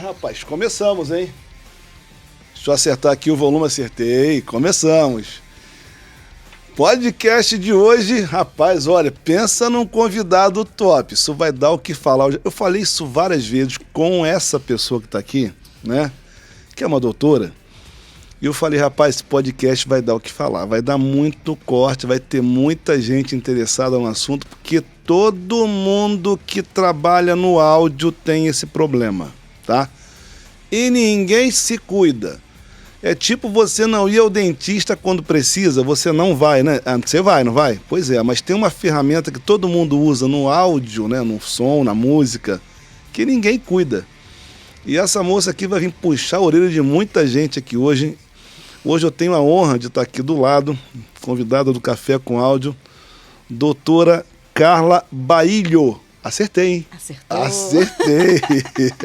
Rapaz, começamos, hein? Deixa eu acertar aqui o volume, acertei. Começamos. Podcast de hoje, rapaz, olha, pensa num convidado top. Isso vai dar o que falar. Eu falei isso várias vezes com essa pessoa que tá aqui, né? Que é uma doutora. E eu falei, rapaz, esse podcast vai dar o que falar. Vai dar muito corte, vai ter muita gente interessada no assunto, porque todo mundo que trabalha no áudio tem esse problema, tá? E ninguém se cuida. É tipo você não ir ao dentista quando precisa, você não vai, né? Você vai, não vai? Pois é, mas tem uma ferramenta que todo mundo usa no áudio, né? No som, na música, que ninguém cuida. E essa moça aqui vai vir puxar a orelha de muita gente aqui hoje. Hoje eu tenho a honra de estar aqui do lado, convidada do Café com Áudio, doutora Carla Bailho. Acertei, hein? Acertou.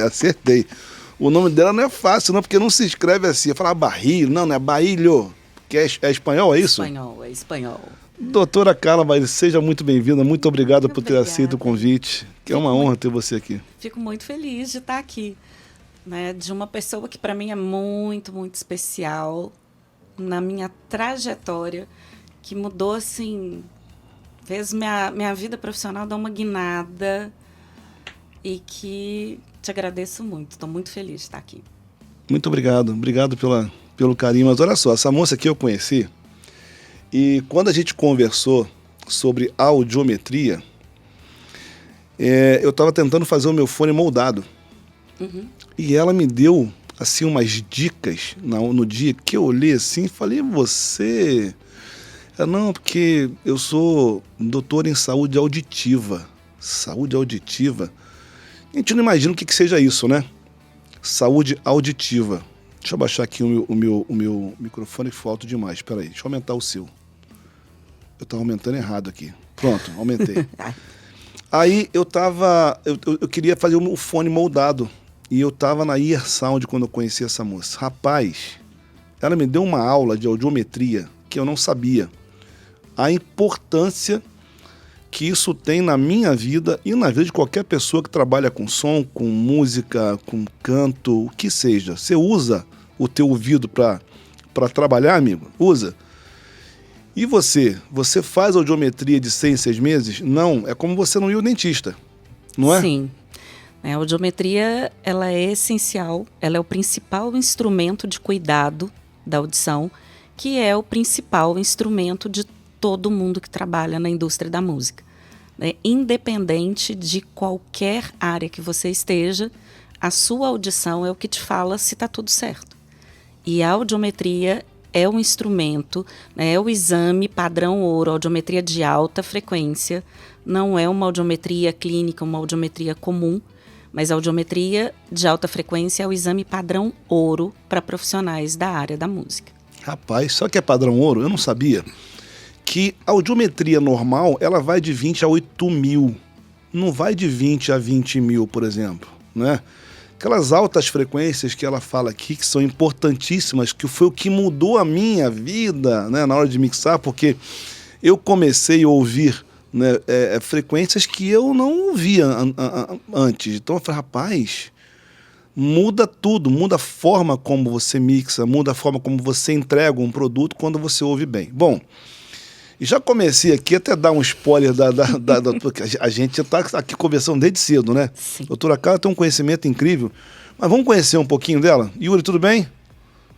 Acertei. O nome dela não é fácil, não, porque não se escreve assim. Eu falo Barrilho, não é Bailho. Que é espanhol, é isso? É espanhol. Doutora Carla Bailho, seja muito bem-vinda. Muito obrigado por ter aceito o convite. Que é uma honra ter você aqui. Fico muito feliz de estar aqui, né? De uma pessoa que para mim é muito, muito especial na minha trajetória, que mudou, assim, fez minha vida profissional dar uma guinada e que... Te agradeço muito, estou muito feliz de estar aqui. Muito obrigado pelo carinho. Mas olha só, essa moça aqui eu conheci e quando a gente conversou sobre audiometria, eu estava tentando fazer o meu fone moldado. Uhum. E ela me deu assim umas dicas no dia que eu olhei assim e falei, você... Não, porque eu sou doutor em saúde auditiva. Saúde auditiva... A gente não imagina o que seja isso, né? Saúde auditiva. Deixa eu baixar aqui o meu microfone que ficou alto demais. Espera aí, deixa eu aumentar o seu. Eu estava aumentando errado aqui. Pronto, aumentei. Aí eu queria fazer o fone moldado. E eu estava na Ear Sound quando eu conheci essa moça. Rapaz, ela me deu uma aula de audiometria que eu não sabia. A importância que isso tem na minha vida e na vida de qualquer pessoa que trabalha com som, com música, com canto, o que seja. Você usa o teu ouvido para trabalhar, amigo? Usa. E você? Você faz audiometria de 6 em 6 meses? Não, é como você não ir ao dentista, não é? Sim. A audiometria, ela é essencial, ela é o principal instrumento de cuidado da audição, que é o principal instrumento de todo mundo que trabalha na indústria da música. Independente de qualquer área que você esteja, a sua audição é o que te fala se está tudo certo. E a audiometria é um instrumento, é o exame padrão ouro, audiometria de alta frequência, não é uma audiometria clínica, uma audiometria comum, mas a audiometria de alta frequência é o exame padrão ouro para profissionais da área da música. Rapaz, só que é padrão ouro? Eu não sabia. Que a audiometria normal, ela vai de 20 a 8 mil. Não vai de 20 a 20 mil, por exemplo, né? Aquelas altas frequências que ela fala aqui, que são importantíssimas, que foi o que mudou a minha vida, né, na hora de mixar, porque eu comecei a ouvir, né, frequências que eu não ouvia antes. Então eu falei, rapaz, muda tudo, muda a forma como você mixa, muda a forma como você entrega um produto quando você ouve bem. Bom, e já comecei aqui até dar um spoiler porque a gente já está aqui conversando desde cedo, né? Sim. Doutora Carla tem um conhecimento incrível, mas vamos conhecer um pouquinho dela? Yuri, tudo bem?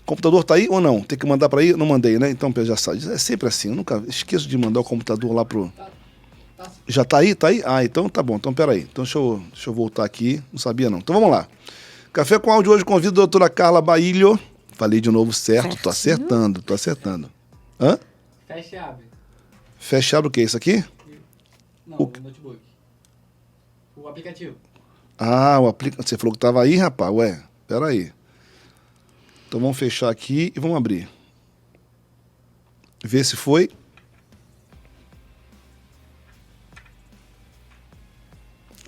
O computador tá aí ou não? Tem que mandar para aí? Não mandei, né? Então já sabe. É sempre assim, eu nunca esqueço de mandar o computador lá pro... Já tá aí? Tá aí? Ah, então tá bom. Então peraí. Então deixa eu voltar aqui. Não sabia não. Então vamos lá. Café com Áudio hoje convido a doutora Carla Bailho. Falei de novo certo. Tô acertando. Hã? Fecha e abre. Fecha o que? Isso aqui? Não, o notebook. O aplicativo. Ah, o aplicativo. Você falou que tava aí, rapaz? Ué, peraí. Então vamos fechar aqui e vamos abrir. Ver se foi.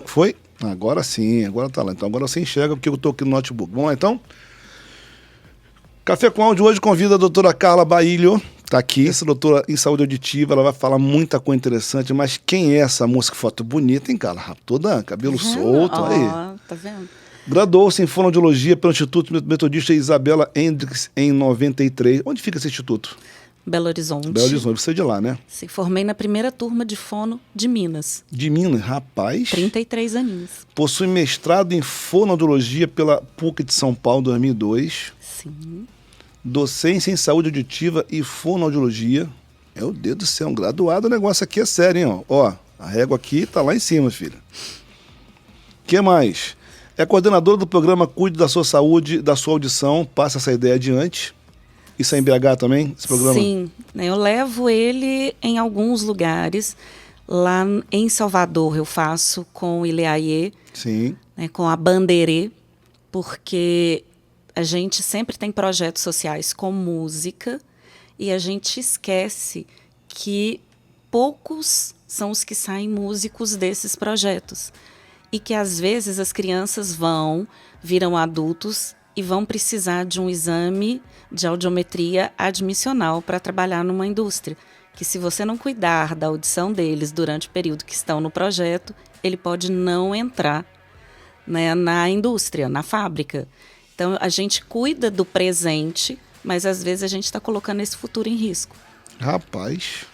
Foi? Agora sim, agora tá lá. Então agora você enxerga porque eu tô aqui no notebook. Vamos lá então? Café com Áudio hoje convida a doutora Carla Bailho. Tá aqui, essa doutora em saúde auditiva, ela vai falar muita coisa interessante, mas quem é essa moça? Que foto bonita, hein, Carla? Toda cabelo solto, aí. Tá vendo? Graduou-se em fonoaudiologia pelo Instituto Metodista Isabela Hendricks em 93. Onde fica esse instituto? Belo Horizonte. Belo Horizonte, você é de lá, né? Se formei na primeira turma de fono de Minas. De Minas, rapaz. 33 aninhos. Possui mestrado em fonoaudiologia pela PUC de São Paulo, 2002. Sim. Docência em saúde auditiva e fonoaudiologia. Meu Deus do céu, um graduado, o negócio aqui é sério, hein? Ó, a régua aqui tá lá em cima, filha. O que mais? É coordenadora do programa Cuide da Sua Saúde, da Sua Audição. Passa essa ideia adiante. Isso é em BH também, esse programa? Sim, eu levo ele em alguns lugares. Lá em Salvador eu faço com o Ileaie, Sim. com a Banderê, porque a gente sempre tem projetos sociais com música e a gente esquece que poucos são os que saem músicos desses projetos. E que às vezes as crianças viram adultos e vão precisar de um exame de audiometria admissional para trabalhar numa indústria. Que se você não cuidar da audição deles durante o período que estão no projeto, ele pode não entrar, né, na indústria, na fábrica. Então a gente cuida do presente, mas às vezes a gente está colocando esse futuro em risco. Rapaz.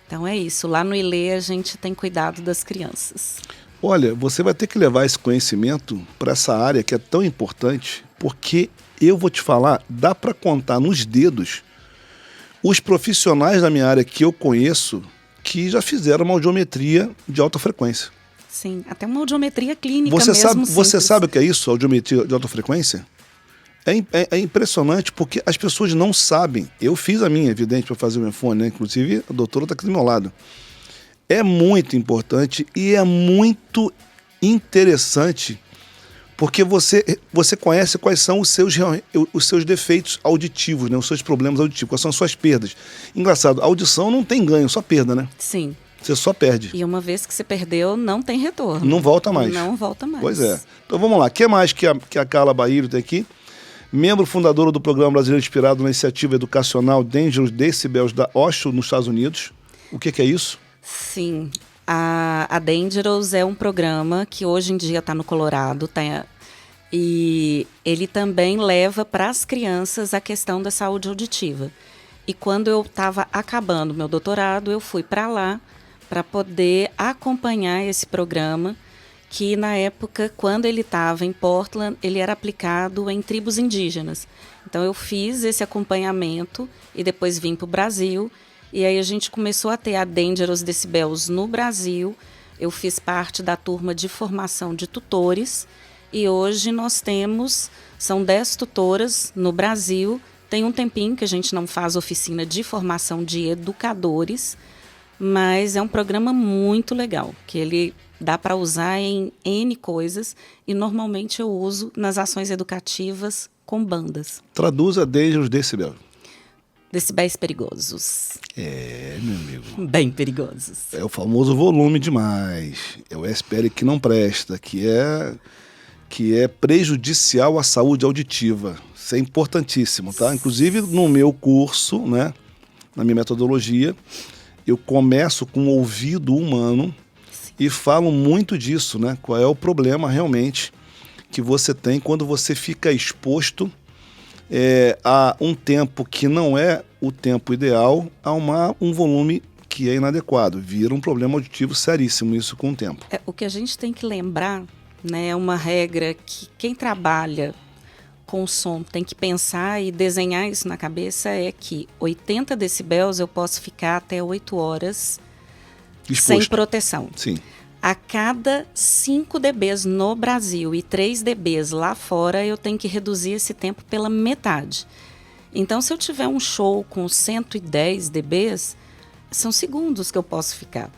Então é isso, lá no ILE a gente tem cuidado das crianças. Olha, você vai ter que levar esse conhecimento para essa área que é tão importante, porque eu vou te falar, dá para contar nos dedos os profissionais da minha área que eu conheço que já fizeram uma audiometria de alta frequência. Sim, até uma audiometria clínica Você mesmo. você sabe o que é isso, audiometria de alta frequência? É impressionante porque as pessoas não sabem. Eu fiz a minha, evidente, para fazer o meu fone, né? Inclusive a doutora está aqui do meu lado. É muito importante e é muito interessante porque você conhece quais são os seus defeitos auditivos, né? Os seus problemas auditivos, quais são as suas perdas. Engraçado, a audição não tem ganho, só perda, né? Sim. Você só perde. E uma vez que você perdeu, não tem retorno. Não volta mais. Não volta mais. Pois é. Então vamos lá. O que mais que a Carla Bahiro tem aqui? Membro fundadora do Programa Brasileiro Inspirado na Iniciativa Educacional Dangerous Decibels da Osho, nos Estados Unidos. O que é isso? Sim, a Dangerous é um programa que hoje em dia está no Colorado, e ele também leva para as crianças a questão da saúde auditiva. E quando eu estava acabando meu doutorado, eu fui para lá para poder acompanhar esse programa, que na época, quando ele estava em Portland, ele era aplicado em tribos indígenas. Então eu fiz esse acompanhamento e depois vim para o Brasil. E aí a gente começou a ter a Dangerous Decibels no Brasil. Eu fiz parte da turma de formação de tutores. E hoje nós são 10 tutoras no Brasil. Tem um tempinho que a gente não faz oficina de formação de educadores, mas é um programa muito legal, que ele dá para usar em N coisas e normalmente eu uso nas ações educativas com bandas. Traduza Dangerous Decibels. Decibéis perigosos. É, meu amigo. Bem perigosos. É o famoso volume demais. É o espere que não presta, que é prejudicial à saúde auditiva. Isso é importantíssimo, tá? Inclusive no meu curso, né, na minha metodologia, eu começo com o ouvido humano e falo muito disso, né? Qual é o problema realmente que você tem quando você fica exposto a um tempo que não é o tempo ideal, a um volume que é inadequado. Vira um problema auditivo seríssimo isso com o tempo. O que a gente tem que lembrar, né, é uma regra que quem trabalha com som tem que pensar e desenhar isso na cabeça, é que 80 decibéis eu posso ficar até 8 horas exposto, sem proteção. Sim. A cada 5 dBs no Brasil e 3 dBs lá fora, eu tenho que reduzir esse tempo pela metade. Então, se eu tiver um show com 110 dBs, são segundos que eu posso ficar.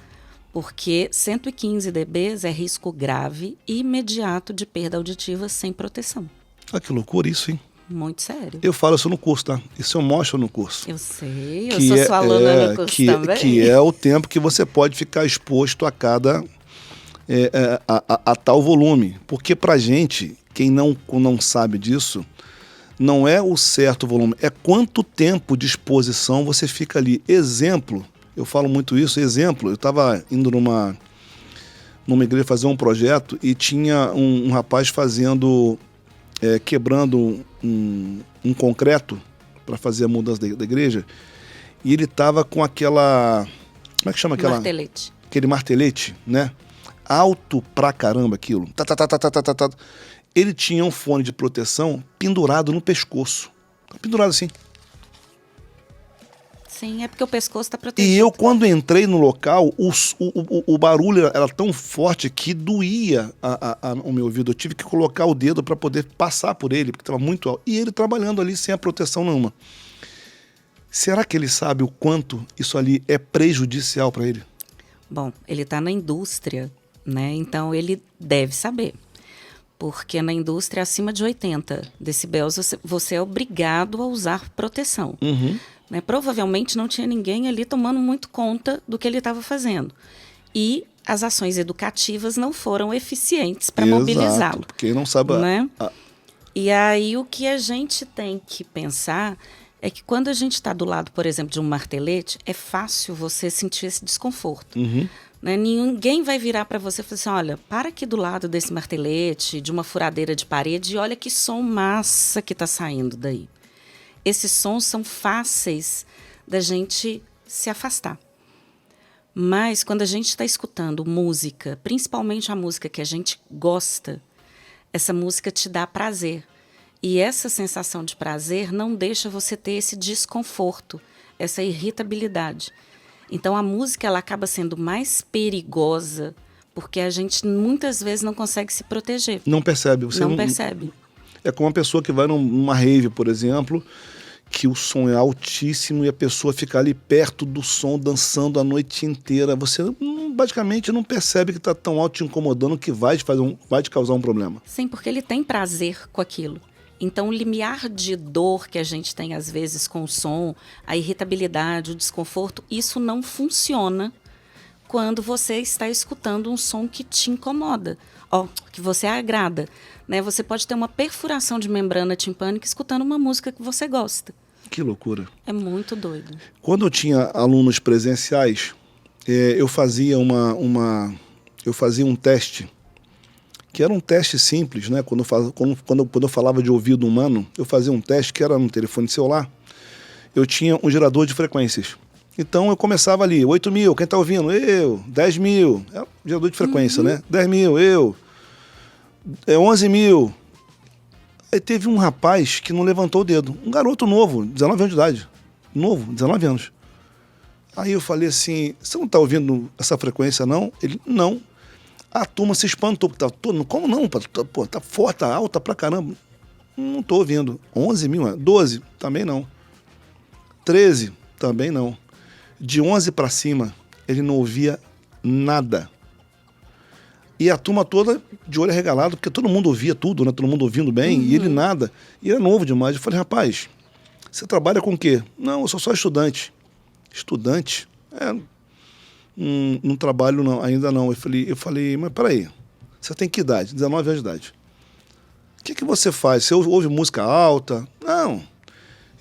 Porque 115 dBs é risco grave e imediato de perda auditiva sem proteção. Ah, que loucura isso, hein? Muito sério. Eu falo isso no curso, tá? Isso eu mostro no curso. Eu sei, eu sou sua aluna no curso também. Que é o tempo que você pode ficar exposto a cada... a tal volume. Porque pra gente, quem não sabe disso, não é o certo volume, é quanto tempo de exposição você fica ali. Exemplo, eu falo muito isso, eu estava indo numa igreja fazer um projeto e tinha um rapaz fazendo, quebrando um concreto para fazer a mudança da igreja, e ele tava com aquela, como é que chama aquela? Martelete. Aquele martelete, né? Alto pra caramba aquilo. Tá. Ele tinha um fone de proteção pendurado no pescoço. Pendurado assim. Sim, é porque o pescoço está protegido. E eu, quando entrei no local, o barulho era tão forte que doía o meu ouvido. Eu tive que colocar o dedo para poder passar por ele, porque estava muito alto. E ele trabalhando ali sem a proteção nenhuma. Será que ele sabe o quanto isso ali é prejudicial para ele? Bom, ele está na indústria, né? Então ele deve saber. Porque na indústria, acima de 80 decibéis, você é obrigado a usar proteção. Uhum. Né? Provavelmente não tinha ninguém ali tomando muito conta do que ele estava fazendo. E as ações educativas não foram eficientes para mobilizá-lo. Porque não sabe... Né? E aí o que a gente tem que pensar é que quando a gente está do lado, por exemplo, de um martelete, é fácil você sentir esse desconforto. Uhum. Né? Ninguém vai virar para você e falar assim, olha, para aqui do lado desse martelete, de uma furadeira de parede, e olha que som massa que está saindo daí. Esses sons são fáceis da gente se afastar. Mas quando a gente está escutando música, principalmente a música que a gente gosta, essa música te dá prazer. E essa sensação de prazer não deixa você ter esse desconforto, essa irritabilidade. Então a música ela acaba sendo mais perigosa porque a gente muitas vezes não consegue se proteger. Não percebe. Você não percebe. É como uma pessoa que vai numa rave, por exemplo, que o som é altíssimo e a pessoa fica ali perto do som, dançando a noite inteira. Você basicamente não percebe que está tão alto te incomodando que vai te causar um problema. Sim, porque ele tem prazer com aquilo. Então, o limiar de dor que a gente tem, às vezes, com o som, a irritabilidade, o desconforto, isso não funciona quando você está escutando um som que te incomoda, que você agrada. Né? Você pode ter uma perfuração de membrana timpânica escutando uma música que você gosta. Que loucura. É muito doido. Quando eu tinha alunos presenciais, eu fazia eu fazia um teste, que era um teste simples, né? Quando eu falava de ouvido humano, eu fazia um teste que era no telefone celular. Eu tinha um gerador de frequências. Então eu começava ali, 8 mil, quem está ouvindo? Eu. 10 mil, é um gerador de frequência, né? 10 mil, eu. 11 mil. Aí teve um rapaz que não levantou o dedo. Um garoto novo, 19 anos de idade. Novo, 19 anos. Aí eu falei assim, você não está ouvindo essa frequência não? Ele, não. A turma se espantou, porque tá todo, como não? Pô, tá forte, tá alta pra caramba. Não tô ouvindo. 11 mil, 12, também não. 13, também não. De 11 para cima, ele não ouvia nada. E a turma toda de olho arregalado, porque todo mundo ouvia tudo, né? Todo mundo ouvindo bem, e ele nada. E era novo demais. Eu falei, rapaz, você trabalha com o quê? Não, eu sou só estudante. Estudante? Não trabalho não, ainda não. Eu falei, mas peraí, você tem que idade? 19 anos de idade. O que você faz? Você ouve música alta? Não,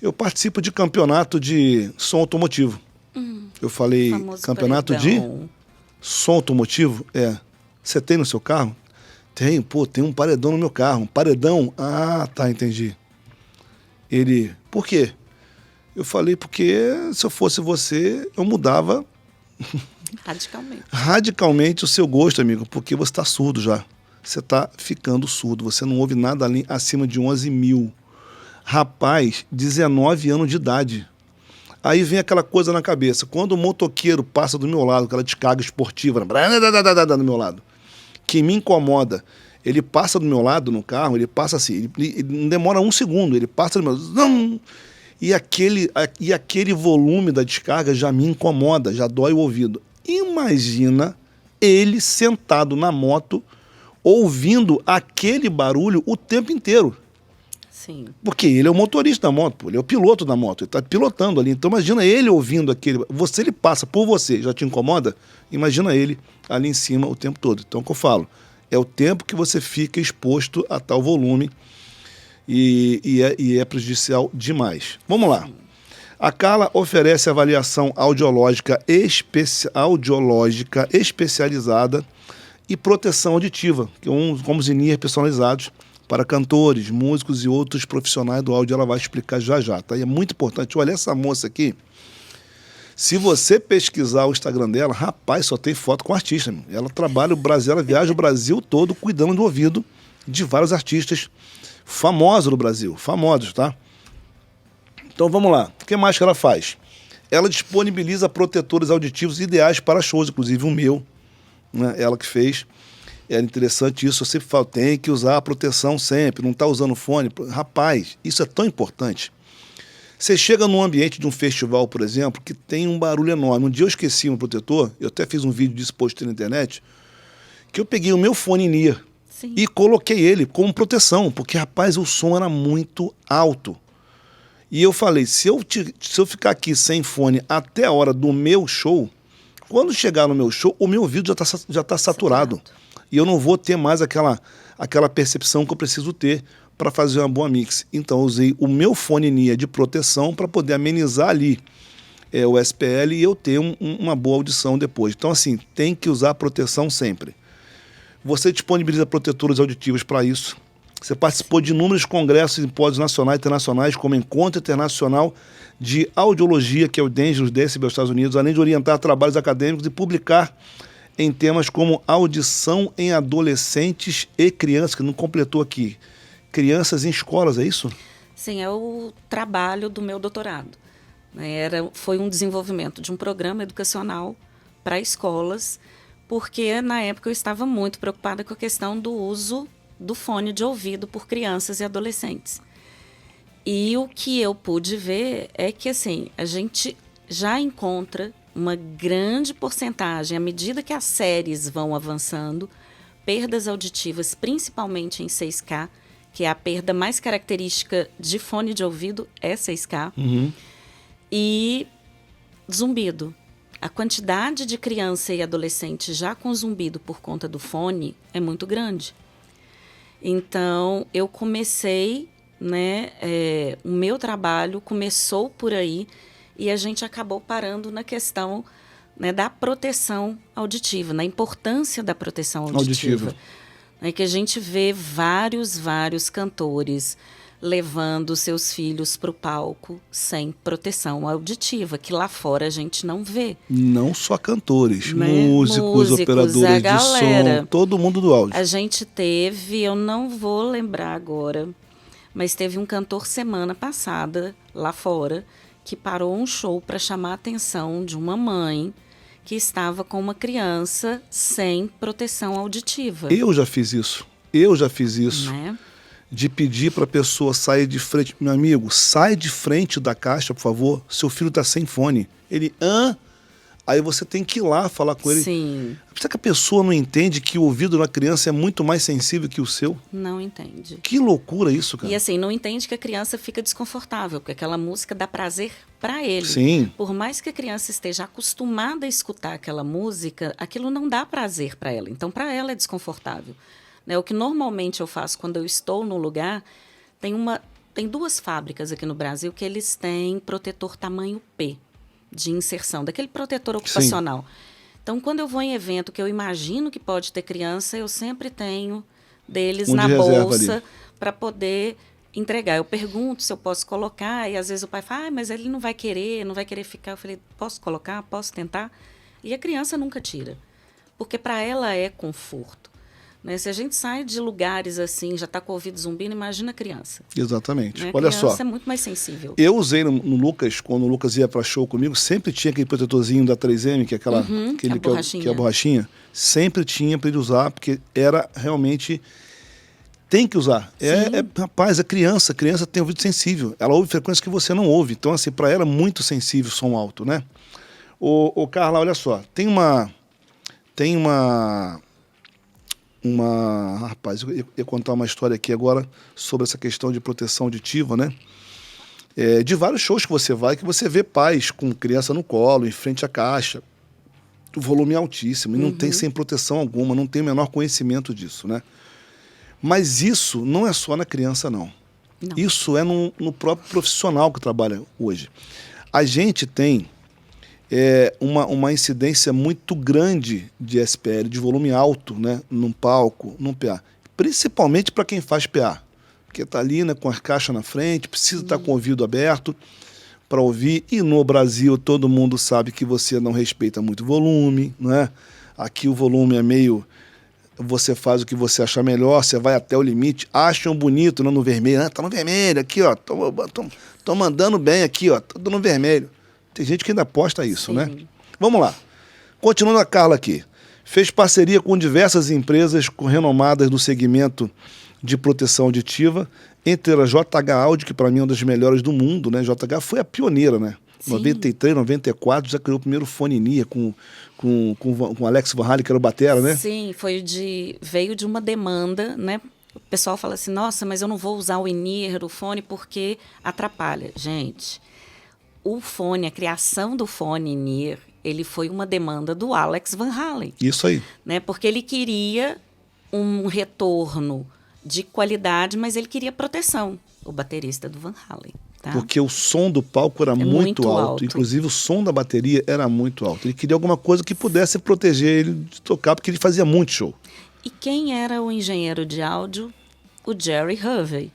eu participo de campeonato de som automotivo. Eu falei, campeonato paredão. de som automotivo? Você tem no seu carro? Tem, tem um paredão no meu carro. Um paredão? Ah, tá, entendi. Ele, por quê? Eu falei, porque se eu fosse você, eu mudava radicalmente o seu gosto, amigo, porque você está surdo já. Você está ficando surdo, você não ouve nada ali acima de 11 mil. Rapaz, 19 anos de idade. Aí vem aquela coisa na cabeça, quando o motoqueiro passa do meu lado, aquela descarga esportiva, do meu lado, que me incomoda, ele passa do meu lado no carro, ele passa assim, ele não demora um segundo, ele passa do meu lado, e aquele volume da descarga já me incomoda, já dói o ouvido. Imagina ele sentado na moto, ouvindo aquele barulho o tempo inteiro. Sim. Porque ele é o motorista da moto, ele é o piloto da moto, ele está pilotando ali. Então imagina ele ouvindo aquele... Ele passa por você, já te incomoda? Imagina ele ali em cima o tempo todo. Então, o que eu falo, é o tempo que você fica exposto a tal volume e é prejudicial demais. Vamos lá. A Carla oferece avaliação audiológica especializada e proteção auditiva, que é como os in-ear personalizados para cantores, músicos e outros profissionais do áudio. Ela vai explicar já já, tá? E é muito importante. Olha essa moça aqui. Se você pesquisar o Instagram dela, rapaz, só tem foto com artista. Ela trabalha o Brasil, ela viaja o Brasil todo cuidando do ouvido de vários artistas famosos do Brasil. Famosos, tá? Então vamos lá. O que mais que ela faz? Ela disponibiliza protetores auditivos ideais para shows, inclusive o meu, né? Ela que fez. Era interessante isso. Eu sempre falo, tem que usar a proteção sempre, não está usando fone. Rapaz, isso é tão importante. Você chega num ambiente de um festival, por exemplo, que tem um barulho enorme. Um dia eu esqueci um protetor, eu até fiz um vídeo disso postei na internet, que eu peguei o meu fone in-ear e coloquei ele como proteção, porque, rapaz, o som era muito alto. E eu falei, se eu ficar aqui sem fone até a hora do meu show, quando chegar no meu show, o meu ouvido já tá saturado. E eu não vou ter mais aquela percepção que eu preciso ter para fazer uma boa mix. Então eu usei o meu fone in-ear de proteção para poder amenizar ali o SPL e eu ter uma boa audição depois. Então assim, tem que usar proteção sempre. Você disponibiliza protetores auditivos para isso. Você participou de inúmeros congressos e simpósios nacionais e internacionais, como o Encontro Internacional de Audiologia, que é o Dangerous Decibel dos Estados Unidos, além de orientar trabalhos acadêmicos e publicar em temas como audição em adolescentes e crianças, que não completou aqui. Crianças em escolas, é isso? Sim, é o trabalho do meu doutorado. Foi um desenvolvimento de um programa educacional para escolas, porque na época eu estava muito preocupada com a questão do uso do fone de ouvido por crianças e adolescentes. E o que eu pude ver é que assim, a gente já encontra uma grande porcentagem, à medida que as séries vão avançando, perdas auditivas, principalmente em 6K, que é a perda mais característica de fone de ouvido, é 6K, e zumbido. A quantidade de criança e adolescente já com zumbido por conta do fone é muito grande. Então, eu comecei, o meu trabalho começou por aí e a gente acabou parando na questão da proteção auditiva, na importância da proteção auditiva. É que a gente vê vários cantores levando seus filhos para o palco sem proteção auditiva, que lá fora a gente não vê. Não só cantores, músicos, operadores de som, todo mundo do áudio. A gente teve, eu não vou lembrar agora, mas teve um cantor semana passada lá fora que parou um show para chamar a atenção de uma mãe que estava com uma criança sem proteção auditiva. Eu já fiz isso. De pedir para a pessoa sair de frente. Meu amigo, sai de frente da caixa, por favor. Seu filho está sem fone. Ele, Aí você tem que ir lá falar com ele. Sim. Será que a pessoa não entende que o ouvido da criança é muito mais sensível que o seu? Não entende. Que loucura isso, cara. E assim, não entende que a criança fica desconfortável, porque aquela música dá prazer para ele. Sim. Por mais que a criança esteja acostumada a escutar aquela música, aquilo não dá prazer para ela. Então, para ela é desconfortável. O que normalmente eu faço quando eu estou num lugar, tem duas fábricas aqui no Brasil que eles têm protetor tamanho P de inserção, daquele protetor ocupacional. Sim. Então, quando eu vou em evento que eu imagino que pode ter criança, eu sempre tenho deles na bolsa para poder entregar. Eu pergunto se eu posso colocar e às vezes o pai fala, mas ele não vai querer ficar. Eu falei, posso colocar? Posso tentar? E a criança nunca tira, porque para ela é conforto. Se a gente sai de lugares assim, já está com o ouvido zumbindo, imagina a criança. Exatamente. A Olha só. A criança é muito mais sensível. Eu usei no Lucas, quando o Lucas ia para show comigo, sempre tinha aquele protetorzinho da 3M, que é que é a borrachinha. Sempre tinha para ele usar, porque era realmente... Tem que usar. Rapaz, a criança tem ouvido sensível. Ela ouve frequências que você não ouve. Então, assim, para ela é muito sensível o som alto, né? Ô, Carla, olha só. Tem uma... Rapaz, eu ia contar uma história aqui agora sobre essa questão de proteção auditiva, né? De vários shows que você vê pais com criança no colo, em frente à caixa, o volume é altíssimo, e não tem sem proteção alguma, não tem o menor conhecimento disso, né? Mas isso não é só na criança, não. Isso é no próprio profissional que trabalha hoje. A gente tem uma incidência muito grande de SPL, de volume alto, né, num palco, num PA. Principalmente para quem faz PA, porque está ali, né, com as caixas na frente, precisa estar com o ouvido aberto para ouvir. E no Brasil todo mundo sabe que você não respeita muito o volume, né? Aqui o volume é meio... Você faz o que você achar melhor, você vai até o limite, acham bonito, não no vermelho. Ah, tá no vermelho aqui, ó. Tô mandando bem aqui, ó. Tô no vermelho. Tem gente que ainda aposta isso, Sim. né? Vamos lá. Continuando a Carla aqui. Fez parceria com diversas empresas renomadas no segmento de proteção auditiva, entre a JH Audio, que para mim é uma das melhores do mundo, né? JH foi a pioneira, né? Em 93, 94, já criou o primeiro fone in-ear com Alex Van Halen, que era o batera, né? Sim, veio de uma demanda, né? O pessoal fala assim, nossa, mas eu não vou usar o in-ear, o fone, porque atrapalha. Gente, o fone, a criação do fone in-ear, ele foi uma demanda do Alex Van Halen. Isso aí. Né? Porque ele queria um retorno de qualidade, mas ele queria proteção, o baterista do Van Halen. Tá? Porque o som do palco era muito alto. Inclusive o som da bateria era muito alto. Ele queria alguma coisa que pudesse proteger ele de tocar, porque ele fazia muito show. E quem era o engenheiro de áudio? O Jerry Hervey.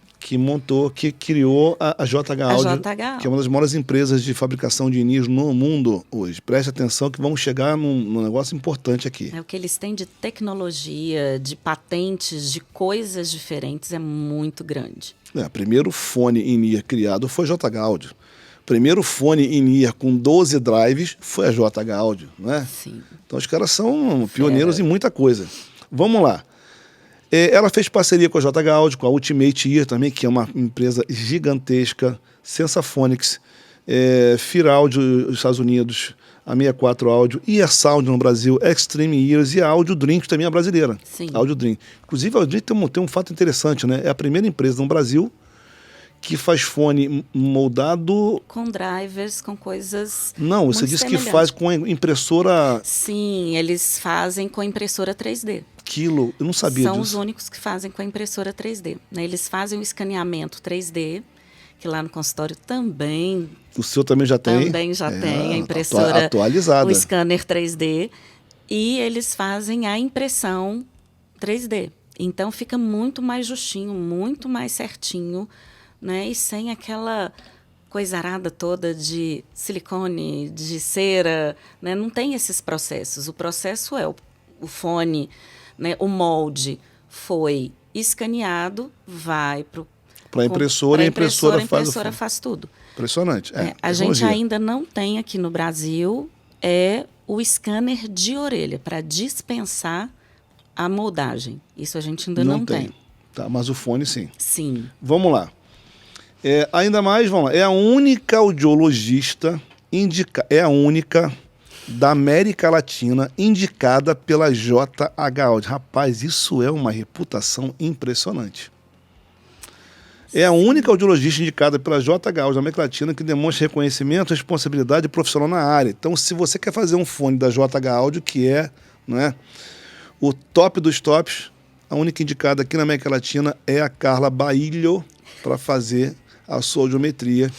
Que criou a JH Audio, que é uma das maiores empresas de fabricação de in-ears no mundo hoje. Preste atenção que vamos chegar num negócio importante aqui. O que eles têm de tecnologia, de patentes, de coisas diferentes é muito grande. O primeiro fone in-ear criado foi a JH Audio. O primeiro fone in-ear com 12 drives foi a JH Audio, né? Sim. Então os caras são pioneiros em muita coisa. Vamos lá. Ela fez parceria com a JH Audio, com a Ultimate Ear também, que é uma empresa gigantesca, Sensaphonics, Fear Audio nos Estados Unidos, a 64 Audio, Ear Sound no Brasil, Extreme Ears e a Audio Drink também é brasileira. Sim. A Audio Drink. Inclusive a Audio Drink tem um fato interessante, né? É a primeira empresa no Brasil que faz fone moldado... Com drivers, com coisas... Não, você disse que faz com impressora... Sim, eles fazem com impressora 3D. Eu não sabia São disso. os únicos que fazem com a impressora 3D. Né? Eles fazem o escaneamento 3D, que lá no consultório também... O seu também já tem? Também já tem a impressora... Atualizada. O scanner 3D. E eles fazem a impressão 3D. Então fica muito mais justinho, muito mais certinho, né? E sem aquela coisarada toda de silicone, de cera, né? Não tem esses processos. O processo é o fone, né? O molde foi escaneado, vai para a impressora, e a impressora faz tudo. Impressionante. A gente ainda não tem aqui no Brasil o scanner de orelha para dispensar a moldagem. Isso a gente ainda não tem. Tá, mas o fone sim. Sim. Vamos lá. Ainda mais, vamos lá. É a única audiologista é a única da América Latina indicada pela JH Audio. Rapaz, isso é uma reputação impressionante. É a única audiologista indicada pela JH Audio da América Latina que demonstra reconhecimento, responsabilidade profissional na área. Então, se você quer fazer um fone da JH Audio, que é, né, o top dos tops, a única indicada aqui na América Latina é a Carla Bailho para fazer a sua audiometria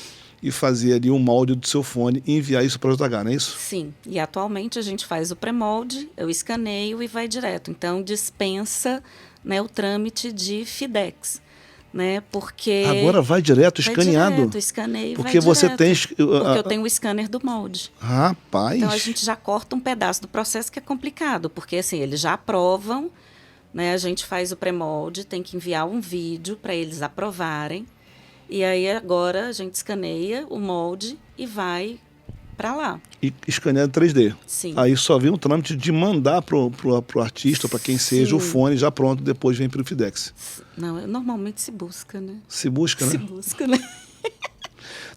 e fazer ali o molde do seu fone e enviar isso para a JH, não é isso? Sim, e atualmente a gente faz o pré-molde, eu escaneio e vai direto. Então, dispensa, né, o trâmite de FIDEX. Né, porque agora vai direto, escaneado. Vai direto, escaneio, porque vai você direto, tem... Porque eu tenho o scanner do molde. Rapaz! Então a gente já corta um pedaço do processo que é complicado, porque assim, eles já aprovam, né, a gente faz o pré-molde, tem que enviar um vídeo para eles aprovarem, e aí agora a gente escaneia o molde e vai para lá. E escaneado 3D. Sim. Aí só vem o trâmite de mandar pro artista, para quem seja, o fone já pronto, depois vem pro FIDEX. Não, normalmente se busca, né? Se busca, né? Se busca, né?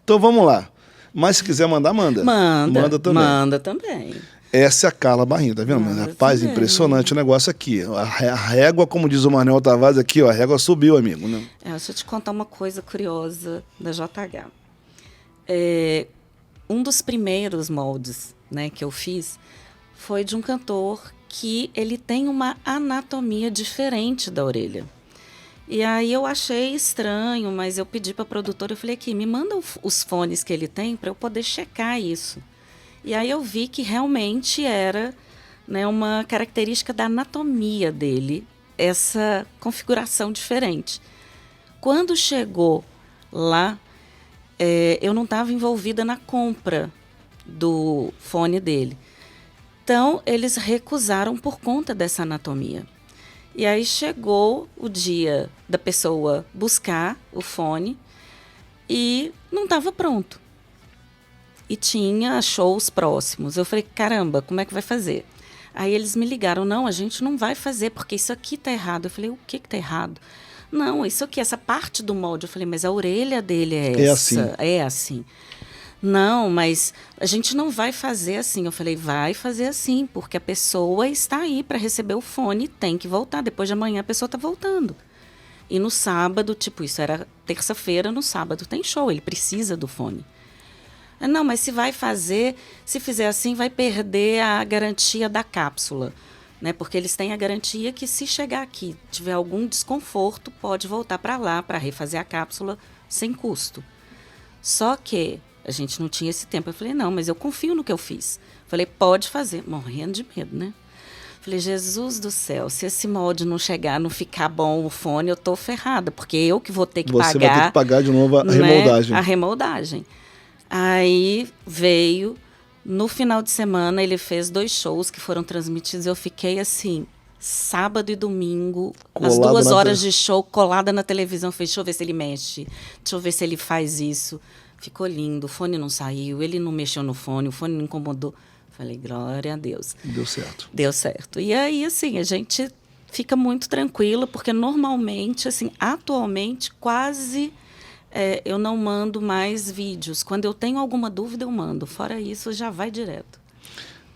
Então vamos lá. Mas se quiser mandar, manda. Manda também. Manda também. Essa é a Carla Barrinha, tá vendo? Rapaz, impressionante o negócio aqui. A régua, como diz o Manuel Tavares aqui, ó, a régua subiu, amigo. Né? Deixa eu te contar uma coisa curiosa da JH. Um dos primeiros moldes, né, que eu fiz foi de um cantor que ele tem uma anatomia diferente da orelha. E aí eu achei estranho, mas eu pedi para a produtora, eu falei aqui, me manda os fones que ele tem para eu poder checar isso. E aí eu vi que realmente era, né, uma característica da anatomia dele, essa configuração diferente. Quando chegou lá, eu não estava envolvida na compra do fone dele. Então, eles recusaram por conta dessa anatomia. E aí chegou o dia da pessoa buscar o fone e não estava pronto. E tinha shows próximos. Eu falei, caramba, como é que vai fazer? Aí eles me ligaram, não, a gente não vai fazer, porque isso aqui está errado. Eu falei, o que está errado? Não, isso aqui, essa parte do molde. Eu falei, mas a orelha dele é essa. É assim. Não, mas a gente não vai fazer assim. Eu falei, vai fazer assim, porque a pessoa está aí para receber o fone, tem que voltar. Depois de amanhã a pessoa está voltando. E no sábado, tipo, isso era terça-feira, no sábado tem show, ele precisa do fone. Não, mas se vai fazer, se fizer assim, vai perder a garantia da cápsula. Né? Porque eles têm a garantia que se chegar aqui, tiver algum desconforto, pode voltar para lá para refazer a cápsula sem custo. Só que a gente não tinha esse tempo. Eu falei, não, mas eu confio no que eu fiz. Falei, pode fazer. Morrendo de medo, né? Falei, Jesus do céu, se esse molde não chegar, não ficar bom o fone, eu tô ferrada, porque eu que vou ter que pagar. Você vai ter que pagar de novo a né, remoldagem. A remoldagem. Aí veio, no final de semana, ele fez 2 shows que foram transmitidos. Eu fiquei assim, sábado e domingo, as 2 horas de show colada na televisão. Falei, deixa eu ver se ele mexe, deixa eu ver se ele faz isso. Ficou lindo, o fone não saiu, ele não mexeu no fone, o fone não incomodou. Falei, glória a Deus. Deu certo. Deu certo. E aí, assim, a gente fica muito tranquilo, porque normalmente, assim, atualmente, quase eu não mando mais vídeos. Quando eu tenho alguma dúvida, eu mando. Fora isso, já vai direto.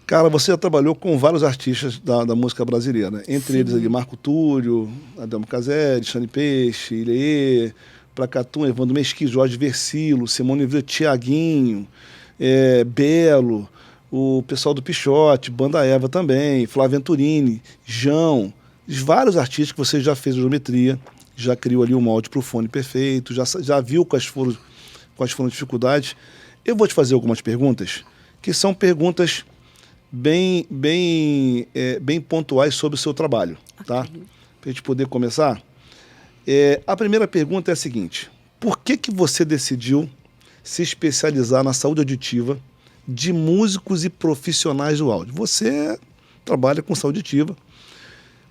Cara, você já trabalhou com vários artistas da música brasileira, né? Entre eles ali, Marco Túlio, Adelmo Caseri, Xande Peixe, Ilê, Placatum, Evandro Mesquita, Jorge Versilo, Simone Vila, Tiaguinho, Belo, o pessoal do Pichote, Banda Eva também, Flávio Venturini, João, vários artistas que você já fez geometria, já criou ali o molde para o fone perfeito, já viu quais foram as dificuldades. Eu vou te fazer algumas perguntas, que são perguntas bem pontuais sobre o seu trabalho, tá? Okay. Para a gente poder começar. A primeira pergunta é a seguinte: por que você decidiu se especializar na saúde auditiva de músicos e profissionais do áudio? Você trabalha com saúde auditiva.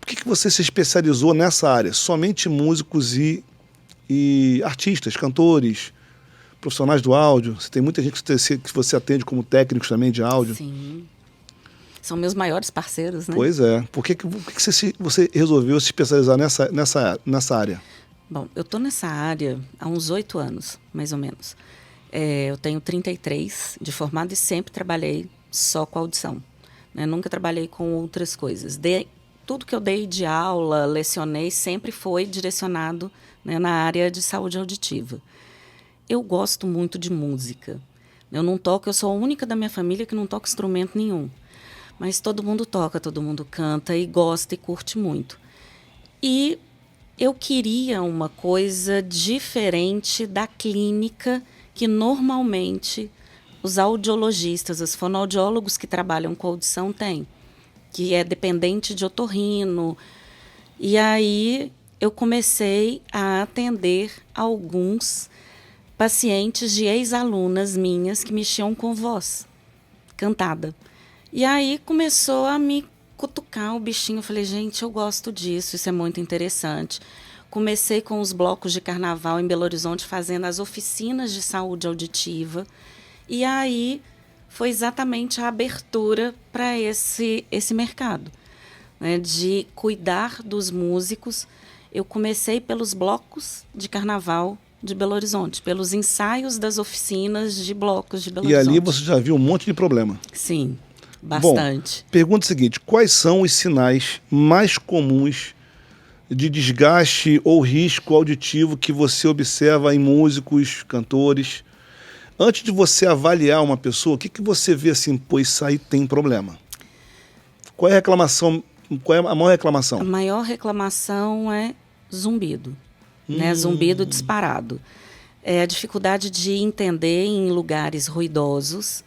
Por que você se especializou nessa área? Somente músicos e artistas, cantores, profissionais do áudio? Você tem muita gente que você atende como técnicos também de áudio. Sim. São meus maiores parceiros, né? Pois é. Por que você resolveu se especializar nessa área? Bom, eu estou nessa área há uns 8 anos, mais ou menos. Eu tenho 33 de formado e sempre trabalhei só com audição. Né? Nunca trabalhei com outras coisas. Tudo que eu dei de aula, lecionei, sempre foi direcionado, né, na área de saúde auditiva. Eu gosto muito de música. Eu sou a única da minha família que não toca instrumento nenhum. Mas todo mundo toca, todo mundo canta e gosta e curte muito. E eu queria uma coisa diferente da clínica que normalmente os audiologistas, os fonoaudiólogos que trabalham com audição têm, que é dependente de otorrino. E aí eu comecei a atender alguns pacientes de ex-alunas minhas que mexiam com voz cantada. E aí começou a me cutucar o bichinho. Eu falei, gente, eu gosto disso, isso é muito interessante. Comecei com os blocos de carnaval em Belo Horizonte, fazendo as oficinas de saúde auditiva. E aí foi exatamente a abertura para esse mercado, né, de cuidar dos músicos. Eu comecei pelos blocos de carnaval de Belo Horizonte, pelos ensaios das oficinas de blocos de Belo Horizonte. E ali você já viu um monte de problema. Sim, bastante. Bom, pergunta seguinte: quais são os sinais mais comuns de desgaste ou risco auditivo que você observa em músicos, cantores? Antes de você avaliar uma pessoa, o que você vê assim, pô, isso aí tem problema? Qual é a reclamação? Qual é a maior reclamação? A maior reclamação é zumbido, né? Zumbido disparado. É a dificuldade de entender em lugares ruidosos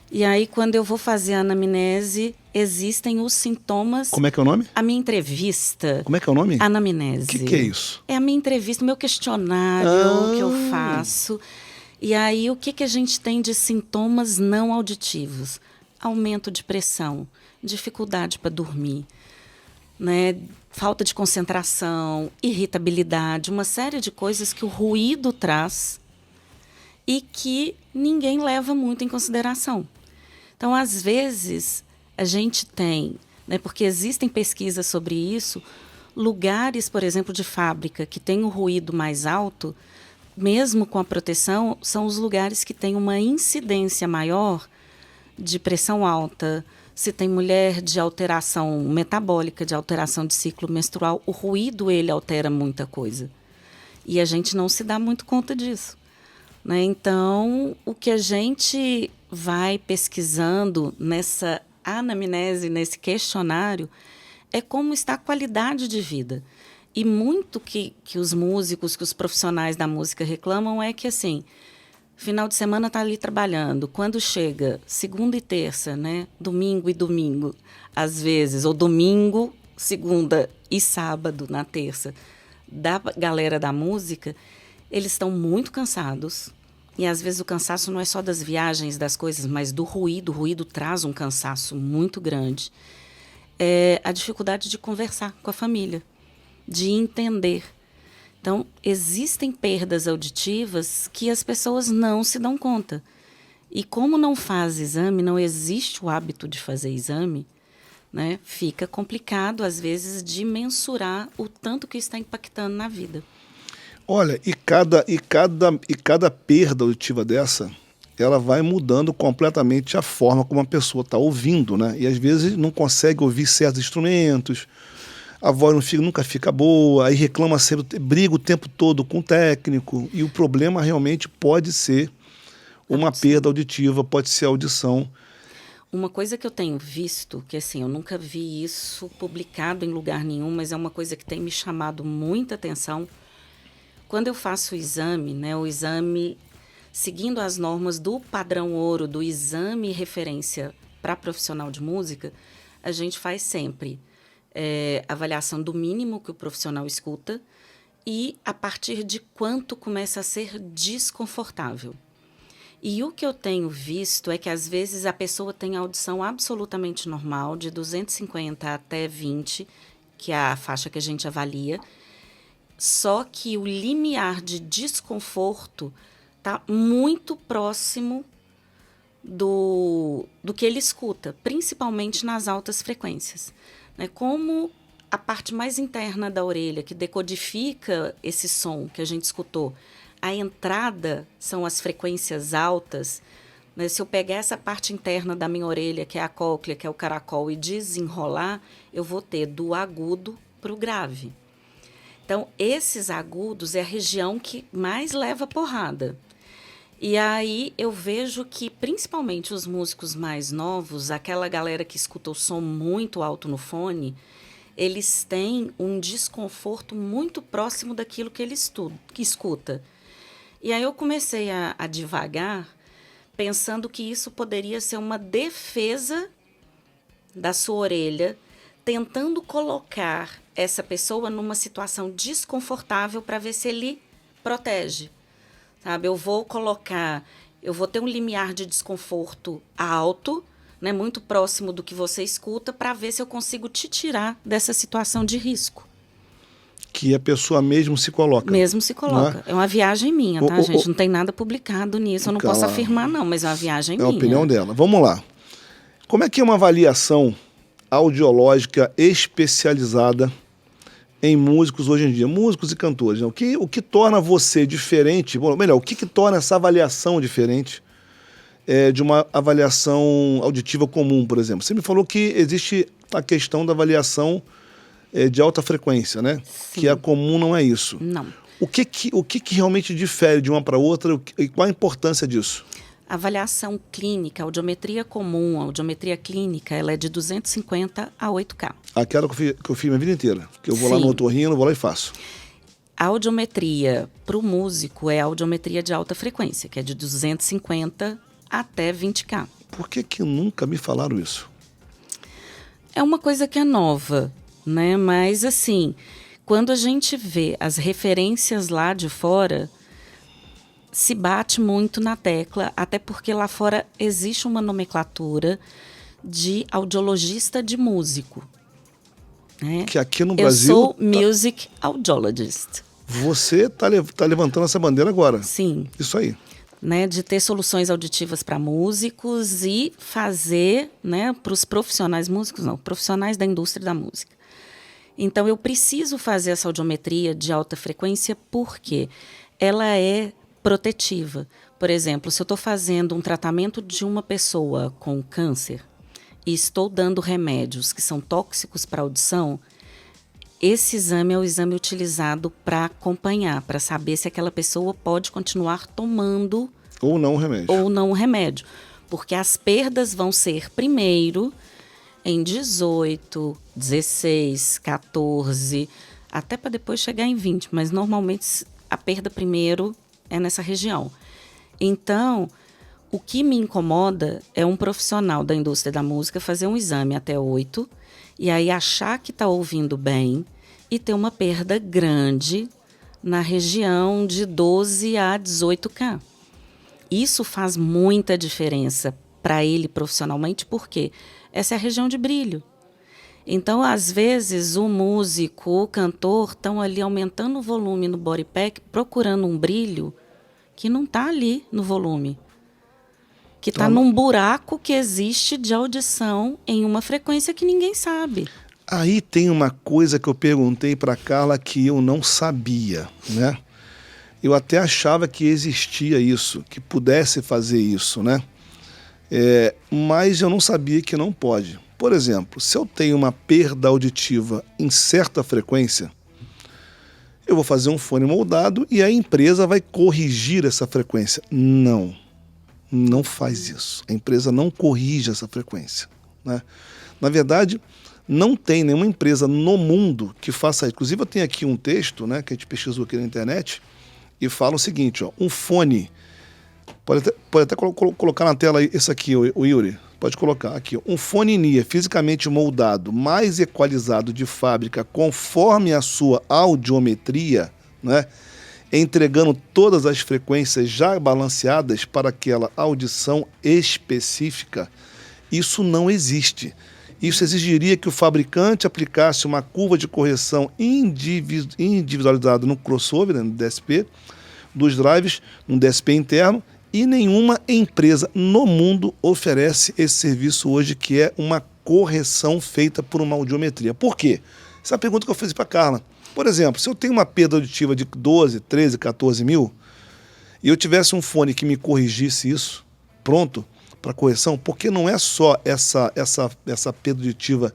E aí, quando eu vou fazer a anamnese, existem os sintomas. Como é que é o nome? A minha entrevista. Como é que é o nome? Anamnese. O que é isso? É a minha entrevista, o meu questionário que eu faço. E aí, o que a gente tem de sintomas não auditivos? Aumento de pressão, dificuldade para dormir, né? Falta de concentração, irritabilidade, uma série de coisas que o ruído traz e que ninguém leva muito em consideração. Então, às vezes, a gente tem, né, porque existem pesquisas sobre isso, lugares, por exemplo, de fábrica que tem o ruído mais alto, mesmo com a proteção, são os lugares que têm uma incidência maior de pressão alta. Se tem mulher de alteração metabólica, de alteração de ciclo menstrual, o ruído ele altera muita coisa. E a gente não se dá muito conta disso, né? Então, o que a gente vai pesquisando nessa anamnese, nesse questionário, é como está a qualidade de vida. E muito que os músicos, que os profissionais da música reclamam é que, assim, final de semana está ali trabalhando. Quando chega segunda e terça, né? Domingo e domingo, às vezes, ou domingo, segunda e sábado na terça, da galera da música, eles estão muito cansados. E às vezes o cansaço não é só das viagens, das coisas, mas do ruído. O ruído traz um cansaço muito grande. É a dificuldade de conversar com a família, de entender. Então, existem perdas auditivas que as pessoas não se dão conta. E como não faz exame, não existe o hábito de fazer exame, né, fica complicado, às vezes, de mensurar o tanto que está impactando na vida. Olha, e cada perda auditiva dessa, ela vai mudando completamente a forma como a pessoa está ouvindo, né? E às vezes não consegue ouvir certos instrumentos, a voz nunca fica boa, aí reclama sempre, briga o tempo todo com o técnico, e o problema realmente pode ser uma perda auditiva, pode ser a audição. Uma coisa que eu tenho visto, que assim, eu nunca vi isso publicado em lugar nenhum, mas é uma coisa que tem me chamado muita atenção. Quando eu faço o exame, né, o exame seguindo as normas do padrão ouro, do exame referência para profissional de música, a gente faz sempre avaliação do mínimo que o profissional escuta e a partir de quanto começa a ser desconfortável. E o que eu tenho visto é que, às vezes, a pessoa tem audição absolutamente normal, de 250 até 20, que é a faixa que a gente avalia, só que o limiar de desconforto está muito próximo do que ele escuta, principalmente nas altas frequências. Né? Como a parte mais interna da orelha, que decodifica esse som que a gente escutou, a entrada são as frequências altas, né? Se eu pegar essa parte interna da minha orelha, que é a cóclea, que é o caracol, e desenrolar, eu vou ter do agudo para o grave. Então, esses agudos é a região que mais leva porrada. E aí eu vejo que, principalmente os músicos mais novos, aquela galera que escuta o som muito alto no fone, eles têm um desconforto muito próximo daquilo que ele escuta. E aí eu comecei a divagar, pensando que isso poderia ser uma defesa da sua orelha, tentando colocar essa pessoa numa situação desconfortável para ver se ele protege. Sabe? Eu vou ter um limiar de desconforto alto, né, muito próximo do que você escuta, para ver se eu consigo te tirar dessa situação de risco. Que a pessoa mesmo se coloca. Mesmo se coloca. É uma viagem minha, tá, gente? Não tem nada publicado nisso, eu não posso Claro. afirmar, não, mas é uma viagem minha. É a opinião dela. Vamos lá. Como é que é uma avaliação audiológica especializada em músicos hoje em dia, músicos e cantores? Né? O que torna você diferente, ou melhor, o que torna essa avaliação diferente de uma avaliação auditiva comum, por exemplo? Você me falou que existe a questão da avaliação de alta frequência, né? Sim. Que a comum não é isso. Não. O que realmente difere de uma para outra e qual a importância disso? A avaliação clínica, a audiometria comum, a audiometria clínica, ela é de 250 a 8K. Aquela que eu fiz minha vida inteira. Que eu vou lá Sim. no otorrino, vou lá e faço. A audiometria para o músico é a audiometria de alta frequência, que é de 250 até 20K. Por que nunca me falaram isso? É uma coisa que é nova, né? Mas, assim, quando a gente vê as referências lá de fora, se bate muito na tecla, até porque lá fora existe uma nomenclatura de audiologista de músico. Né? Que aqui no Eu Brasil... sou music audiologist. Você tá levantando essa bandeira agora. Sim. Isso aí. Né, de ter soluções auditivas para músicos e fazer, né, para os profissionais músicos, não, profissionais da indústria da música. Então, eu preciso fazer essa audiometria de alta frequência porque ela é protetiva. Por exemplo, se eu estou fazendo um tratamento de uma pessoa com câncer e estou dando remédios que são tóxicos para a audição, esse exame é o exame utilizado para acompanhar, para saber se aquela pessoa pode continuar tomando ou não o remédio. Porque as perdas vão ser primeiro em 18, 16, 14, até para depois chegar em 20, mas normalmente a perda primeiro é nessa região. Então, o que me incomoda é um profissional da indústria da música fazer um exame até 8 e aí achar que está ouvindo bem e ter uma perda grande na região de 12 a 18K. Isso faz muita diferença para ele profissionalmente, porque essa é a região de brilho. Então, às vezes, o músico, o cantor estão ali aumentando o volume no body pack, procurando um brilho que não está ali no volume. Que está num buraco que existe de audição em uma frequência que ninguém sabe. Aí tem uma coisa que eu perguntei para Carla que eu não sabia, né? Eu até achava que existia isso, que pudesse fazer isso, né? Mas eu não sabia que não pode. Por exemplo, se eu tenho uma perda auditiva em certa frequência, eu vou fazer um fone moldado e a empresa vai corrigir essa frequência. Não faz isso. A empresa não corrige essa frequência, né? Na verdade, não tem nenhuma empresa no mundo que faça isso. Inclusive, eu tenho aqui um texto, né, que a gente pesquisou aqui na internet e fala o seguinte, ó, um fone, pode até colocar na tela esse aqui, o Yuri, pode colocar aqui, um fone NIA fisicamente moldado, mais equalizado de fábrica, conforme a sua audiometria, né, entregando todas as frequências já balanceadas para aquela audição específica, isso não existe. Isso exigiria que o fabricante aplicasse uma curva de correção individualizada no crossover, né, no DSP, dos drives, no DSP interno, e nenhuma empresa no mundo oferece esse serviço hoje, que é uma correção feita por uma audiometria. Por quê? Essa é a pergunta que eu fiz para a Carla. Por exemplo, se eu tenho uma perda auditiva de 12, 13, 14 mil, e eu tivesse um fone que me corrigisse isso, pronto, para correção, porque não é só essa perda auditiva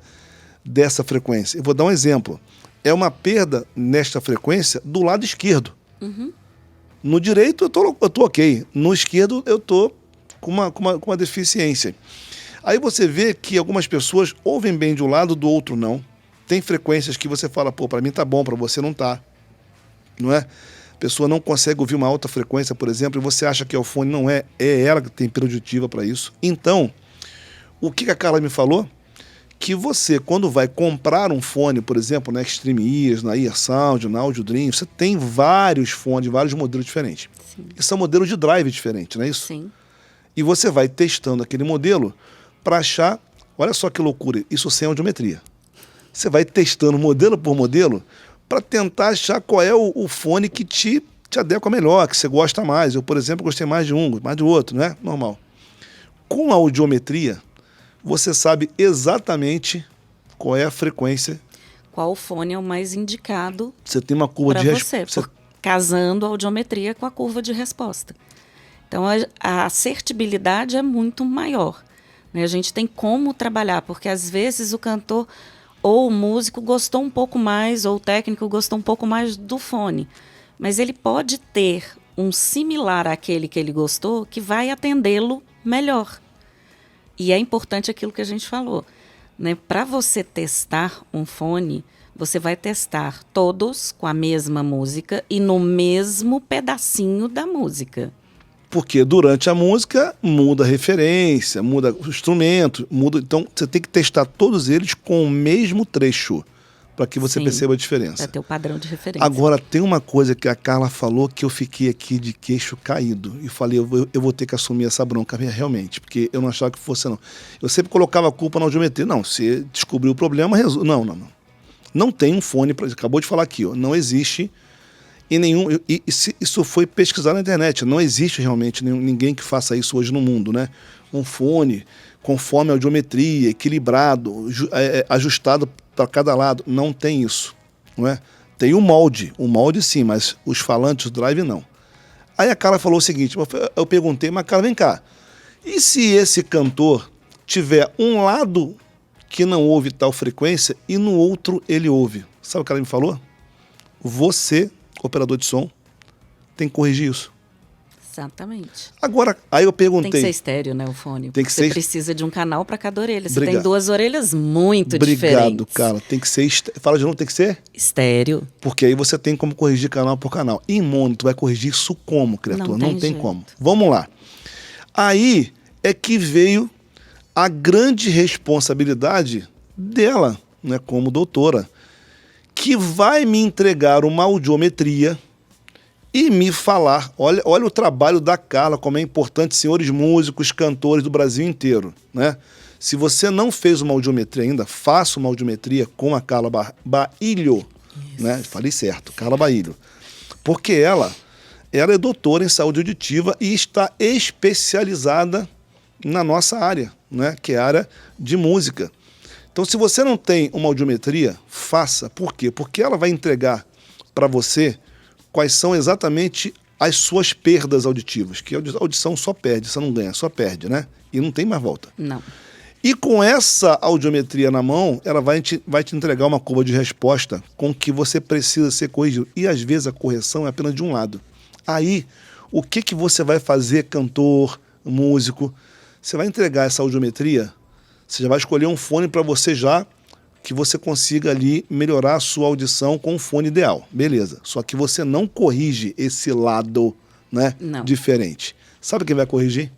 dessa frequência. Eu vou dar um exemplo. É uma perda nesta frequência do lado esquerdo. Uhum. No direito eu tô ok. No esquerdo eu tô com uma deficiência. Aí você vê que algumas pessoas ouvem bem de um lado, do outro não. Tem frequências que você fala, pô, para mim tá bom, para você não tá. Não é? A pessoa não consegue ouvir uma alta frequência, por exemplo, e você acha que é o fone, não é. É ela que tem perda auditiva para isso. Então, o que a Carla me falou? Que você, quando vai comprar um fone, por exemplo, na Extreme Ears, na Earsound, na Audio Dream, você tem vários fones, vários modelos diferentes. Sim. E são modelos de drive diferentes, não é isso? Sim. E você vai testando aquele modelo para achar, olha só que loucura, isso sem audiometria. Você vai testando modelo por modelo para tentar achar qual é o fone que te adequa melhor, que você gosta mais. Eu, por exemplo, gostei mais de um, mais do outro, né? Normal. Com a audiometria, você sabe exatamente qual é a frequência. Qual fone é o mais indicado Você tem uma curva de resposta. Casando a audiometria com a curva de resposta. Então, a assertibilidade é muito maior. Né? A gente tem como trabalhar, porque às vezes o cantor ou o músico gostou um pouco mais, ou o técnico gostou um pouco mais do fone. Mas ele pode ter um similar àquele que ele gostou, que vai atendê-lo melhor. E é importante aquilo que a gente falou. Né? Para você testar um fone, você vai testar todos com a mesma música e no mesmo pedacinho da música. Porque durante a música muda a referência, muda o instrumento, muda. Então você tem que testar todos eles com o mesmo trecho para que você Sim, perceba a diferença. para ter o padrão de referência. Agora, tem uma coisa que a Carla falou que eu fiquei aqui de queixo caído. E falei, eu vou ter que assumir essa bronca realmente, porque eu não achava que fosse, não. Eu sempre colocava a culpa na audiometria. Não, você descobriu o problema, resolve. Não. Não tem um fone, acabou de falar aqui, ó, não existe em nenhum... Isso foi pesquisado na internet. Não existe realmente ninguém que faça isso hoje no mundo, né? Um fone conforme a audiometria, equilibrado, ajustado para cada lado. Não tem isso, não é? Tem o molde sim, mas os falantes, o drive não. Aí a Carla falou o seguinte, eu perguntei, mas Carla, vem cá, e se esse cantor tiver um lado que não ouve tal frequência e no outro ele ouve? Sabe o que ela me falou? Você, operador de som, tem que corrigir isso. Exatamente. Agora, aí eu perguntei... Tem que ser estéreo, né, o fone? Tem que Você ser... precisa de um canal para cada orelha. Você Obrigado. tem duas orelhas muito diferentes. Obrigado, Carla. Tem que ser... Fala de novo, tem que ser? Estéreo. Porque aí você tem como corrigir canal por canal. Em mono, tu vai corrigir isso como, criatura? Não tem como. Vamos lá. Aí é que veio a grande responsabilidade dela, né, como doutora, que vai me entregar uma audiometria e me falar, olha o trabalho da Carla, como é importante, senhores músicos, cantores do Brasil inteiro, né? Se você não fez uma audiometria ainda, faça uma audiometria com a Carla Bailho, né? Falei certo, Carla Bailho. Porque ela é doutora em saúde auditiva e está especializada na nossa área, né? Que é a área de música. Então, se você não tem uma audiometria, faça. Por quê? Porque ela vai entregar para você quais são exatamente as suas perdas auditivas, que a audição só perde, você não ganha, só perde, né? E não tem mais volta. Não. E com essa audiometria na mão, ela vai te entregar uma curva de resposta com que você precisa ser corrigido. E às vezes a correção é apenas de um lado. Aí, o que você vai fazer, cantor, músico? Você vai entregar essa audiometria, você já vai escolher um fone para você já, que você consiga ali melhorar a sua audição com o fone ideal. Beleza. Só que você não corrige esse lado, né, diferente. Sabe quem vai corrigir?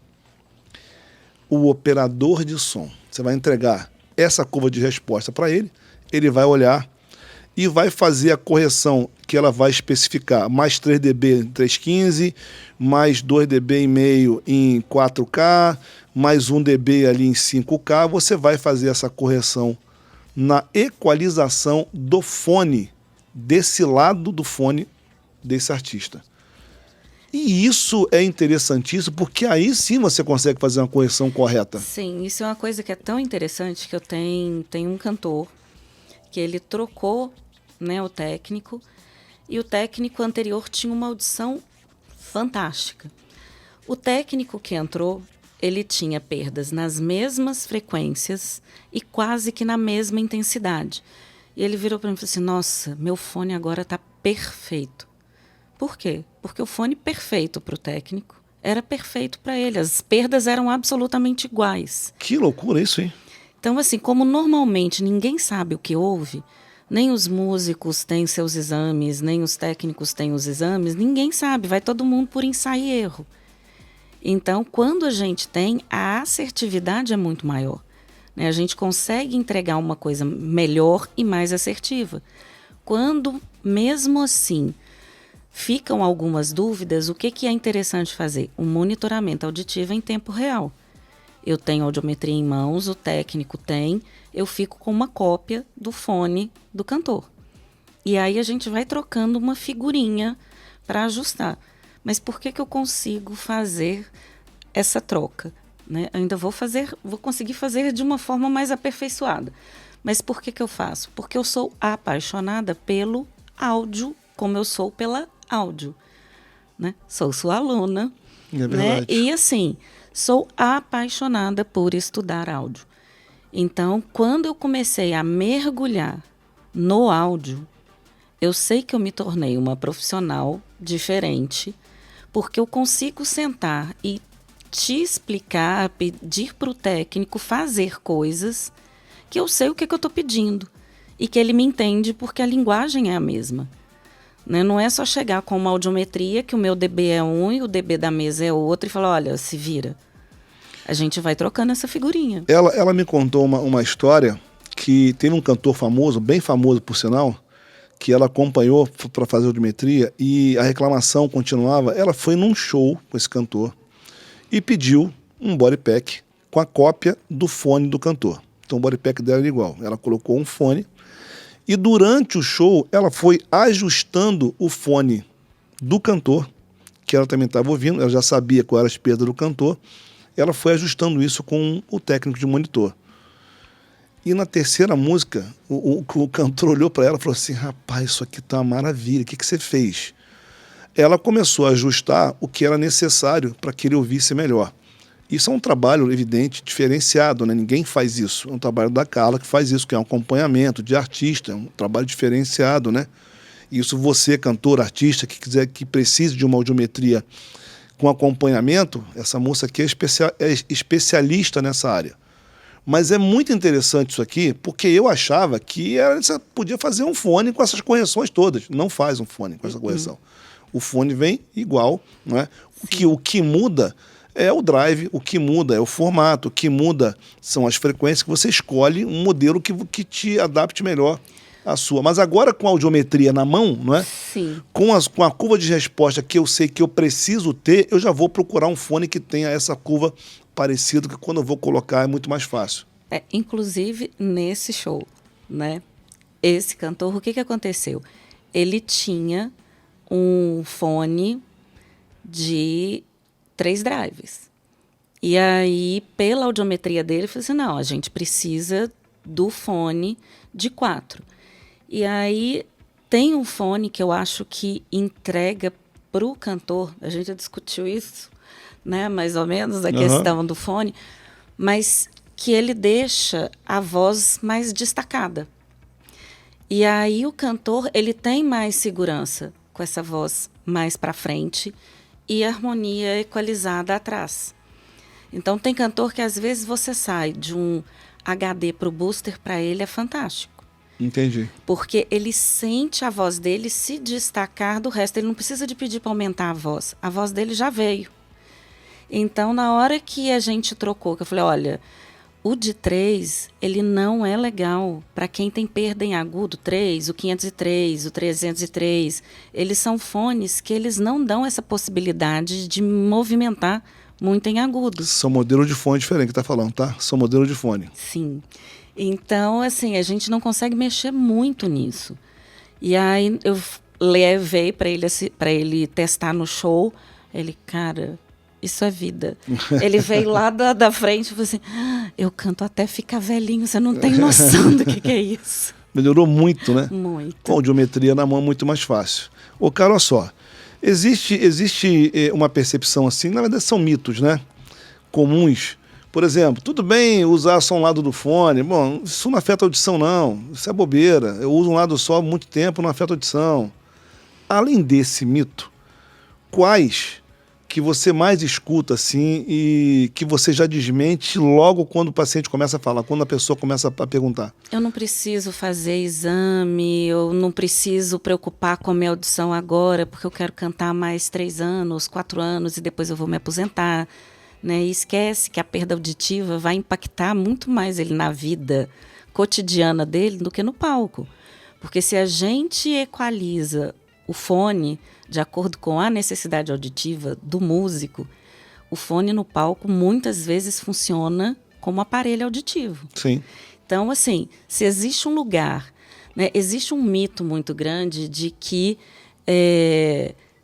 O operador de som. Você vai entregar essa curva de resposta para ele, ele vai olhar e vai fazer a correção que ela vai especificar mais 3 dB em 315, mais 2 dB e meio em 4K, mais 1 dB ali em 5K. Você vai fazer essa correção na equalização do fone, desse lado do fone desse artista. E isso é interessantíssimo, porque aí sim você consegue fazer uma correção correta. Sim, isso é uma coisa que é tão interessante que eu tenho um cantor que ele trocou, né, o técnico, e o técnico anterior tinha uma audição fantástica. O técnico que entrou, ele tinha perdas nas mesmas frequências e quase que na mesma intensidade. E ele virou para mim e falou assim, nossa, meu fone agora está perfeito. Por quê? Porque o fone perfeito para o técnico era perfeito para ele. As perdas eram absolutamente iguais. Que loucura isso, hein? Então, assim, como normalmente ninguém sabe o que houve, nem os músicos têm seus exames, nem os técnicos têm os exames, ninguém sabe, vai todo mundo por ensaio e erro. Então, quando a gente tem, a assertividade é muito maior, né? A gente consegue entregar uma coisa melhor e mais assertiva. Quando, mesmo assim, ficam algumas dúvidas, o que é interessante fazer? Um monitoramento auditivo em tempo real. Eu tenho audiometria em mãos, o técnico tem, eu fico com uma cópia do fone do cantor. E aí a gente vai trocando uma figurinha para ajustar. Mas por que eu consigo fazer essa troca? Né? Eu ainda vou conseguir fazer de uma forma mais aperfeiçoada. Mas por que eu faço? Porque eu sou apaixonada pelo áudio, como eu sou pela áudio. Né? Sou sua aluna. É verdade. Né? E assim, sou apaixonada por estudar áudio. Então, quando eu comecei a mergulhar no áudio, eu sei que eu me tornei uma profissional diferente, porque eu consigo sentar e te explicar, pedir para o técnico fazer coisas que eu sei o que eu estou pedindo e que ele me entende porque a linguagem é a mesma. Né? Não é só chegar com uma audiometria que o meu dB é um e o dB da mesa é outro e falar, olha, se vira. A gente vai trocando essa figurinha. Ela me contou uma história que teve um cantor famoso, bem famoso por sinal, que ela acompanhou para fazer audiometria e a reclamação continuava. Ela foi num show com esse cantor e pediu um body pack com a cópia do fone do cantor. Então o body pack dela era igual. Ela colocou um fone e durante o show ela foi ajustando o fone do cantor, que ela também estava ouvindo, ela já sabia qual era as perdas do cantor, ela foi ajustando isso com o técnico de monitor. E na terceira música, o cantor olhou para ela e falou assim, rapaz, isso aqui tá uma maravilha, o que você fez? Ela começou a ajustar o que era necessário para que ele ouvisse melhor. Isso é um trabalho, evidente, diferenciado, né? Ninguém faz isso. É um trabalho da Carla que faz isso, que é um acompanhamento de artista, é um trabalho diferenciado, né? Isso você, cantor, artista, que quiser, que precise de uma audiometria com acompanhamento, essa moça aqui é especialista nessa área. Mas é muito interessante isso aqui, porque eu achava que você podia fazer um fone com essas correções todas. Não faz um fone com essa correção. O fone vem igual, não é? O que muda é o drive, o que muda é o formato, o que muda são as frequências, que você escolhe um modelo que te adapte melhor à sua. Mas agora com a audiometria na mão, não é? Sim. Com a curva de resposta que eu sei que eu preciso ter, eu já vou procurar um fone que tenha essa curva parecida, que quando eu vou colocar é muito mais fácil. Inclusive, nesse show, né? Esse cantor, o que aconteceu? Ele tinha um fone de 3 drives. E aí, pela audiometria dele, eu falei assim, não, a gente precisa do fone de 4. E aí, tem um fone que eu acho que entrega para o cantor, a gente já discutiu isso, né, mais ou menos, a questão do fone, mas que ele deixa a voz mais destacada. E aí o cantor, ele tem mais segurança com essa voz mais para frente e harmonia equalizada atrás. Então tem cantor que às vezes você sai de um HD para o booster, para ele é fantástico. Entendi. Porque ele sente a voz dele se destacar do resto, ele não precisa de pedir para aumentar a voz dele já veio. Então, na hora que a gente trocou, que eu falei, olha, o de 3, ele não é legal para quem tem perda em agudo 3, o 503, o 303. Eles são fones que eles não dão essa possibilidade de movimentar muito em agudo. São modelo de fone diferente que tá falando, tá? São modelo de fone. Sim. Então, assim, a gente não consegue mexer muito nisso. E aí eu levei para ele testar no show. Ele, cara, isso é vida. Ele veio lá da frente e falou assim, eu canto até ficar velhinho, você não tem noção do que é isso. Melhorou muito, né? Muito. Com audiometria na mão é muito mais fácil. Ô, cara, olha só. Existe uma percepção assim, na verdade são mitos, né? Comuns. Por exemplo, tudo bem usar só um lado do fone. Bom, isso não afeta a audição, não. Isso é bobeira. Eu uso um lado só há muito tempo, não afeta a audição. Além desse mito, quais que você mais escuta assim e que você já desmente logo quando o paciente começa a falar, quando a pessoa começa a perguntar? Eu não preciso fazer exame, eu não preciso preocupar com a minha audição agora, porque eu quero cantar mais 3 anos, 4 anos e depois eu vou me aposentar. Né? E esquece que a perda auditiva vai impactar muito mais ele na vida cotidiana dele do que no palco. Porque se a gente equaliza o fone de acordo com a necessidade auditiva do músico, o fone no palco muitas vezes funciona como aparelho auditivo. Sim. Então, assim, se existe um lugar, né, existe um mito muito grande de que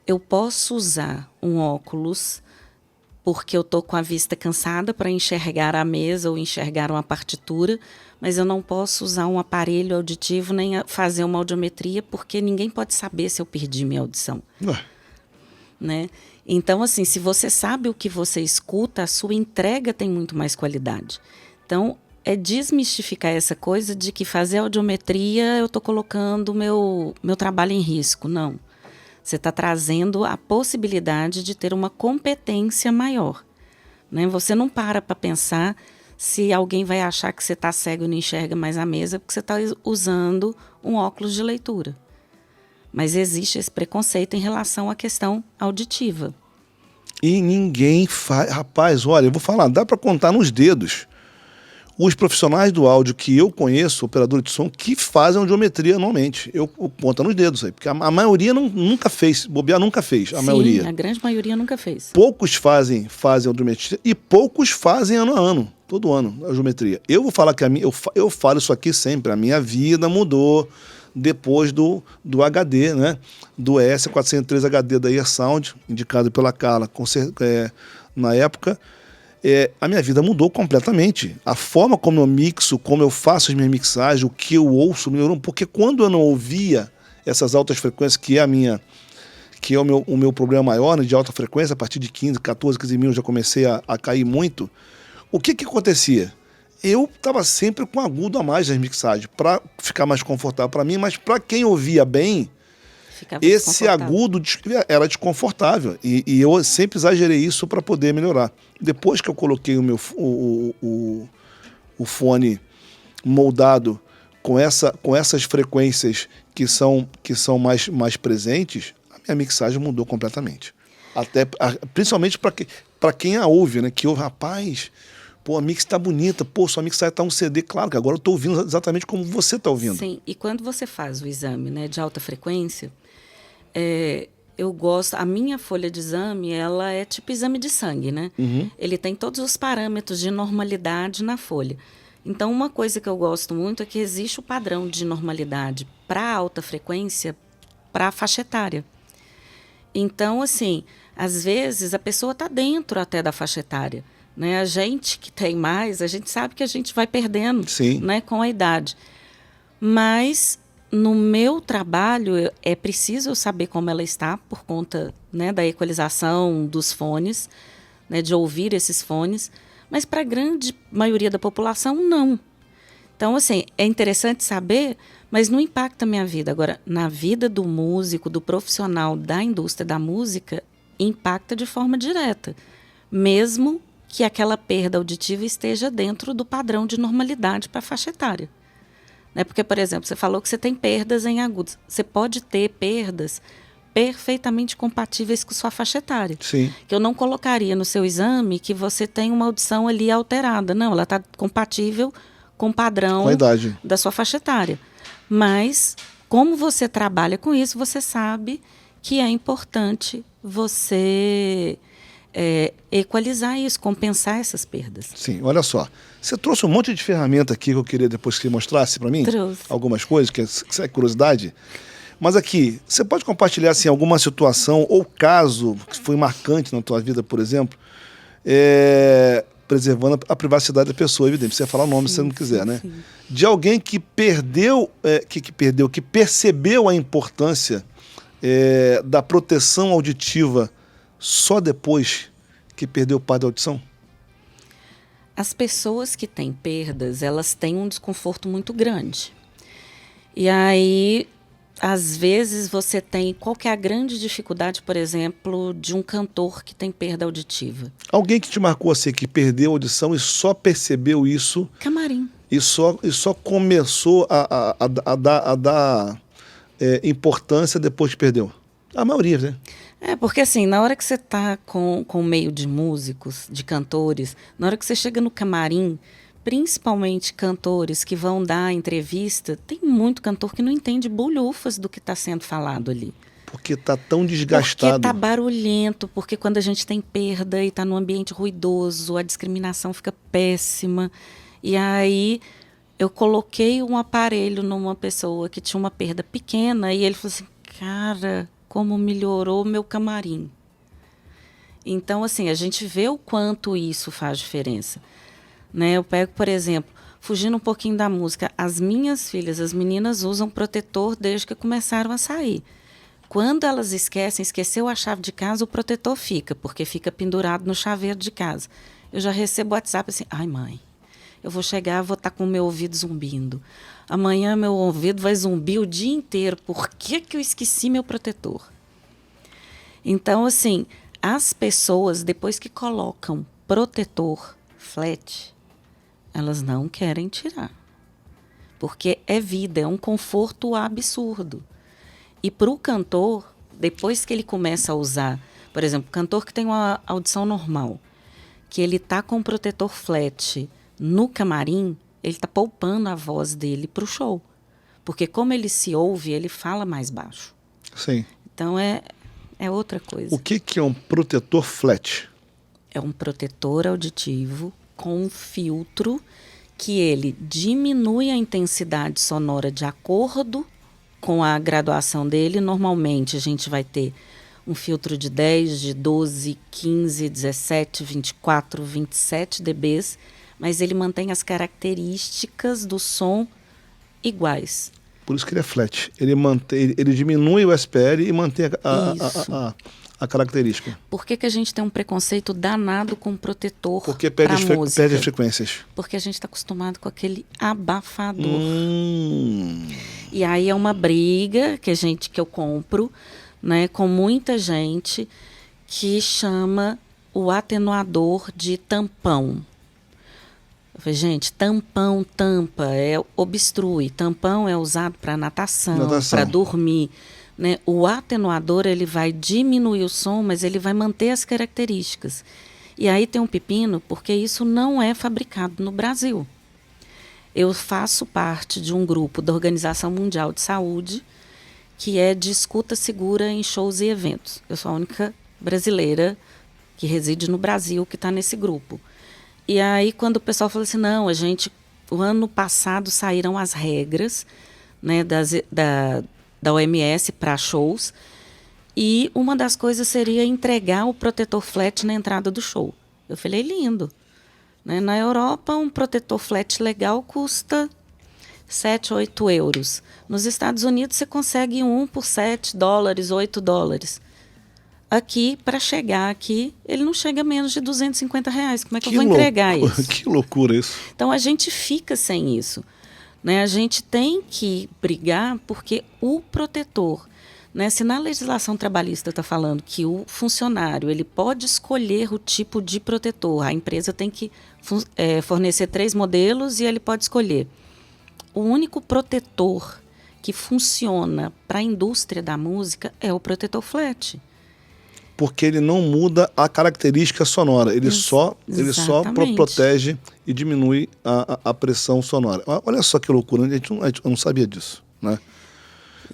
eu posso usar um óculos porque eu estou com a vista cansada para enxergar a mesa ou enxergar uma partitura, mas eu não posso usar um aparelho auditivo nem fazer uma audiometria porque ninguém pode saber se eu perdi minha audição. Né? Então, assim, se você sabe o que você escuta, a sua entrega tem muito mais qualidade. Então, é desmistificar essa coisa de que fazer audiometria eu estou colocando meu trabalho em risco. Não. Você está trazendo a possibilidade de ter uma competência maior. Né? Você não para pensar se alguém vai achar que você está cego e não enxerga mais a mesa porque você está usando um óculos de leitura. Mas existe esse preconceito em relação à questão auditiva. E ninguém faz. Rapaz, olha, eu vou falar, dá para contar nos dedos os profissionais do áudio que eu conheço, operador de som, que fazem audiometria anualmente. Eu conto nos dedos aí, porque a maioria nunca fez, bobear nunca fez, a maioria. A grande maioria nunca fez. Poucos fazem audiometria e poucos fazem ano a ano, todo ano, audiometria. Eu vou falar que eu falo isso aqui sempre, a minha vida mudou depois do HD, né? Do ES403 HD da Earsound, indicado pela Carla na época. A minha vida mudou completamente. A forma como eu mixo, como eu faço as minhas mixagens, o que eu ouço melhorou, porque quando eu não ouvia essas altas frequências, que é o meu problema maior, né, de alta frequência, a partir de 14, 15 mil eu já comecei a cair muito. O que acontecia? Eu estava sempre com agudo a mais nas mixagens, para ficar mais confortável para mim, mas para quem ouvia bem, esse agudo era desconfortável. E eu sempre exagerei isso para poder melhorar. Depois que eu coloquei o fone moldado com essas frequências que são mais presentes, a minha mixagem mudou completamente. Principalmente para quem a ouve, né? Que ouve, rapaz, pô, a mix tá bonita, pô, sua mixagem tá um CD. Claro que agora eu tô ouvindo exatamente como você tá ouvindo. Sim, e quando você faz o exame, né, de alta frequência, eu gosto, a minha folha de exame, ela é tipo exame de sangue, né? Uhum. Ele tem todos os parâmetros de normalidade na folha. Então, uma coisa que eu gosto muito é que existe o padrão de normalidade para alta frequência, para a faixa etária. Então, assim, às vezes a pessoa está dentro até da faixa etária, né? A gente que tem mais, a gente sabe que a gente vai perdendo, né, com a idade. Mas no meu trabalho é preciso eu saber como ela está por conta, né, da equalização dos fones, né, de ouvir esses fones, mas para a grande maioria da população não. Então, assim, é interessante saber, mas não impacta a minha vida. Agora, na vida do músico, do profissional da indústria da música, impacta de forma direta, mesmo que aquela perda auditiva esteja dentro do padrão de normalidade para a faixa etária. Né? Porque, por exemplo, você falou que você tem perdas em agudos. Você pode ter perdas perfeitamente compatíveis com sua faixa etária. Sim. Que eu não colocaria no seu exame que você tem uma audição ali alterada. Não, ela está compatível com o padrão da sua faixa etária. Mas, como você trabalha com isso, você sabe que é importante você equalizar isso, compensar essas perdas. Sim, olha só. Você trouxe um monte de ferramenta aqui que eu queria depois que você mostrasse para mim. Trouxe. Algumas coisas, que é curiosidade. Mas aqui, você pode compartilhar assim, alguma situação ou caso que foi marcante na tua vida, por exemplo, preservando a privacidade da pessoa, evidente. Você falar o nome se você não quiser, né? Sim. De alguém que que percebeu a importância da proteção auditiva só depois que perdeu o par da audição? As pessoas que têm perdas, elas têm um desconforto muito grande. E aí, às vezes, você tem... Qual que é a grande dificuldade, por exemplo, de um cantor que tem perda auditiva? Alguém que te marcou assim, que perdeu a audição e só percebeu isso... Camarim. E só começou a dar importância depois que perdeu? A maioria, né? Porque assim, na hora que você está com o meio de músicos, de cantores, na hora que você chega no camarim, principalmente cantores que vão dar entrevista, tem muito cantor que não entende bolhufas do que está sendo falado ali. Porque está tão desgastado. Porque está barulhento, porque quando a gente tem perda e está num ambiente ruidoso, a discriminação fica péssima. E aí eu coloquei um aparelho numa pessoa que tinha uma perda pequena e ele falou assim, cara, como melhorou o meu camarim. Então, assim, a gente vê o quanto isso faz diferença. Né? Eu pego, por exemplo, fugindo um pouquinho da música, as minhas filhas, as meninas usam protetor desde que começaram a sair. Quando elas esqueceu a chave de casa, o protetor fica, porque fica pendurado no chaveiro de casa. Eu já recebo WhatsApp assim, ai mãe, eu vou chegar, vou estar com o meu ouvido zumbindo. Amanhã meu ouvido vai zumbir o dia inteiro. Por que eu esqueci meu protetor? Então, assim, as pessoas, depois que colocam protetor flat, elas não querem tirar. Porque é vida, é um conforto absurdo. E para o cantor, depois que ele começa a usar, por exemplo, o cantor que tem uma audição normal, que ele tá com um protetor flat no camarim, ele tá poupando a voz dele para o show. Porque como ele se ouve, ele fala mais baixo. Sim. Então é outra coisa. O que é um protetor flat? É um protetor auditivo com um filtro que ele diminui a intensidade sonora de acordo com a graduação dele. Normalmente a gente vai ter um filtro de 10, de 12, 15, 17, 24, 27 dBs, mas ele mantém as características do som iguais. Por isso que ele é flat. Ele diminui o SPL e mantém a característica. Por que a gente tem um preconceito danado com protetor Porque para perde música? as frequências. Porque a gente está acostumado com aquele abafador. E aí é uma briga que eu compro, né, com muita gente, que chama o atenuador de tampão. Eu falei, gente, tampão, tampa, obstrui. Tampão é usado para natação, para dormir. Né? O atenuador, ele vai diminuir o som, mas ele vai manter as características. E aí tem um pepino, porque isso não é fabricado no Brasil. Eu faço parte de um grupo da Organização Mundial de Saúde, que é de escuta segura em shows e eventos. Eu sou a única brasileira que reside no Brasil que está nesse grupo. E aí, quando o pessoal falou assim, não, o ano passado saíram as regras, né, da OMS para shows, e uma das coisas seria entregar o protetor flat na entrada do show. Eu falei, lindo. Né? Na Europa, um protetor flat legal custa 7, 8 euros. Nos Estados Unidos, você consegue um por $7, $8. Aqui, para chegar aqui, ele não chega a menos de R$250. Como é que eu vou entregar isso? Que loucura isso. Então, a gente fica sem isso. Né? A gente tem que brigar porque o protetor, né? Se na legislação trabalhista está falando que o funcionário ele pode escolher o tipo de protetor, a empresa tem que fornecer 3 modelos e ele pode escolher. O único protetor que funciona para a indústria da música é o protetor flat. Porque ele não muda a característica sonora, ele só protege e diminui a pressão sonora. Olha só que loucura, a gente não sabia disso, né?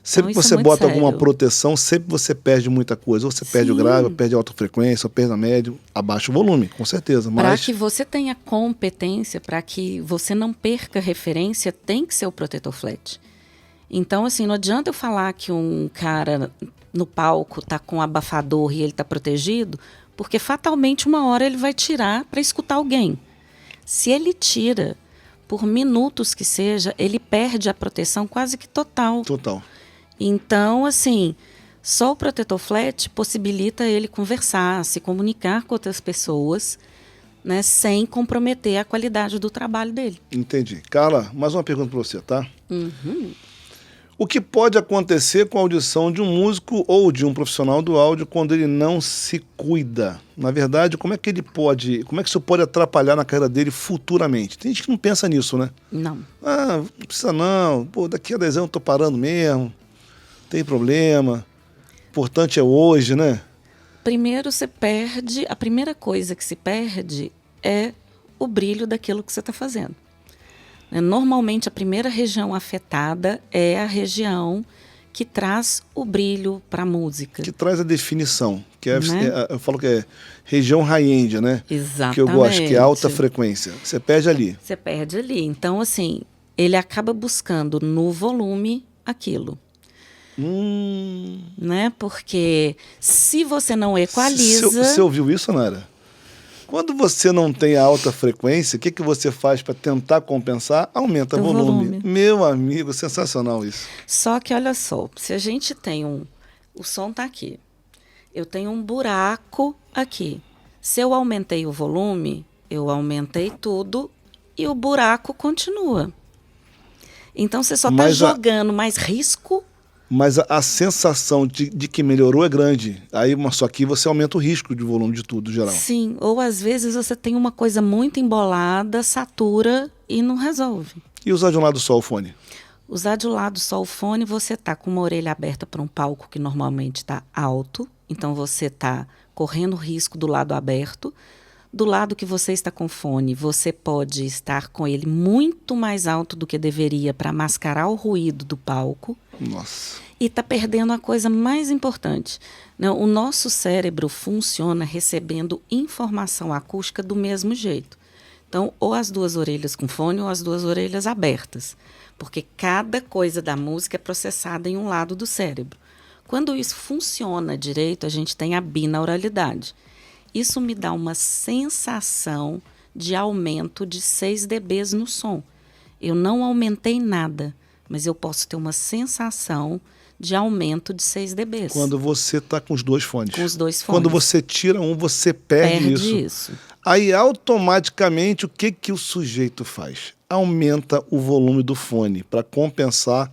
Sempre que você bota alguma proteção, sempre você perde muita coisa. Ou você perde o grave, ou perde a alta frequência, ou perde a média, abaixa o volume, com certeza. Para que você tenha competência, para que você não perca referência, tem que ser o protetor flat. Então, assim, não adianta eu falar que um cara no palco está com abafador e ele está protegido, porque fatalmente uma hora ele vai tirar para escutar alguém. Se ele tira, por minutos que seja, ele perde a proteção quase que total. Total. Então, assim, só o protetor flat possibilita ele conversar, se comunicar com outras pessoas, né, sem comprometer a qualidade do trabalho dele. Entendi. Carla, mais uma pergunta para você, tá? Uhum. O que pode acontecer com a audição de um músico ou de um profissional do áudio quando ele não se cuida? Na verdade, como é que isso pode atrapalhar na carreira dele futuramente? Tem gente que não pensa nisso, né? Não. Não precisa não. Pô, daqui a 10 anos eu tô parando mesmo. Tem problema. O importante é hoje, né? Primeiro a primeira coisa que se perde é o brilho daquilo que você está fazendo. Normalmente, a primeira região afetada é a região que traz o brilho para a música. Que traz a definição. Eu falo que é região high-end, né? Exatamente. Que eu gosto, que é alta frequência. Você perde ali. Você perde ali. Então, assim, ele acaba buscando no volume aquilo. Né? Porque se você não equaliza... Você ouviu isso, Nara? Quando você não tem a alta frequência, o que você faz para tentar compensar? Aumenta o volume. Meu amigo, sensacional isso. Só que olha só, se a gente tem o som está aqui, eu tenho um buraco aqui. Se eu aumentei o volume, eu aumentei tudo e o buraco continua. Então você só está jogando mais risco. Mas a sensação de que melhorou é grande. Só que você aumenta o risco de volume de tudo, geral. Sim, ou às vezes você tem uma coisa muito embolada, satura e não resolve. E usar de um lado só o fone? Usar de lado só o fone, você está com uma orelha aberta para um palco que normalmente está alto, então você está correndo risco do lado aberto. Do lado que você está com fone, você pode estar com ele muito mais alto do que deveria para mascarar o ruído do palco. Nossa. E está perdendo a coisa mais importante. Não, o nosso cérebro funciona recebendo informação acústica do mesmo jeito. Então, ou as duas orelhas com fone ou as duas orelhas abertas. Porque cada coisa da música é processada em um lado do cérebro. Quando isso funciona direito, a gente tem a binauralidade. Isso me dá uma sensação de aumento de 6 dBs no som. Eu não aumentei nada, mas eu posso ter uma sensação de aumento de 6 dBs. Quando você está com os dois fones. Com os dois fones. Quando você tira um, você perde isso. Aí, automaticamente, o que o sujeito faz? Aumenta o volume do fone para compensar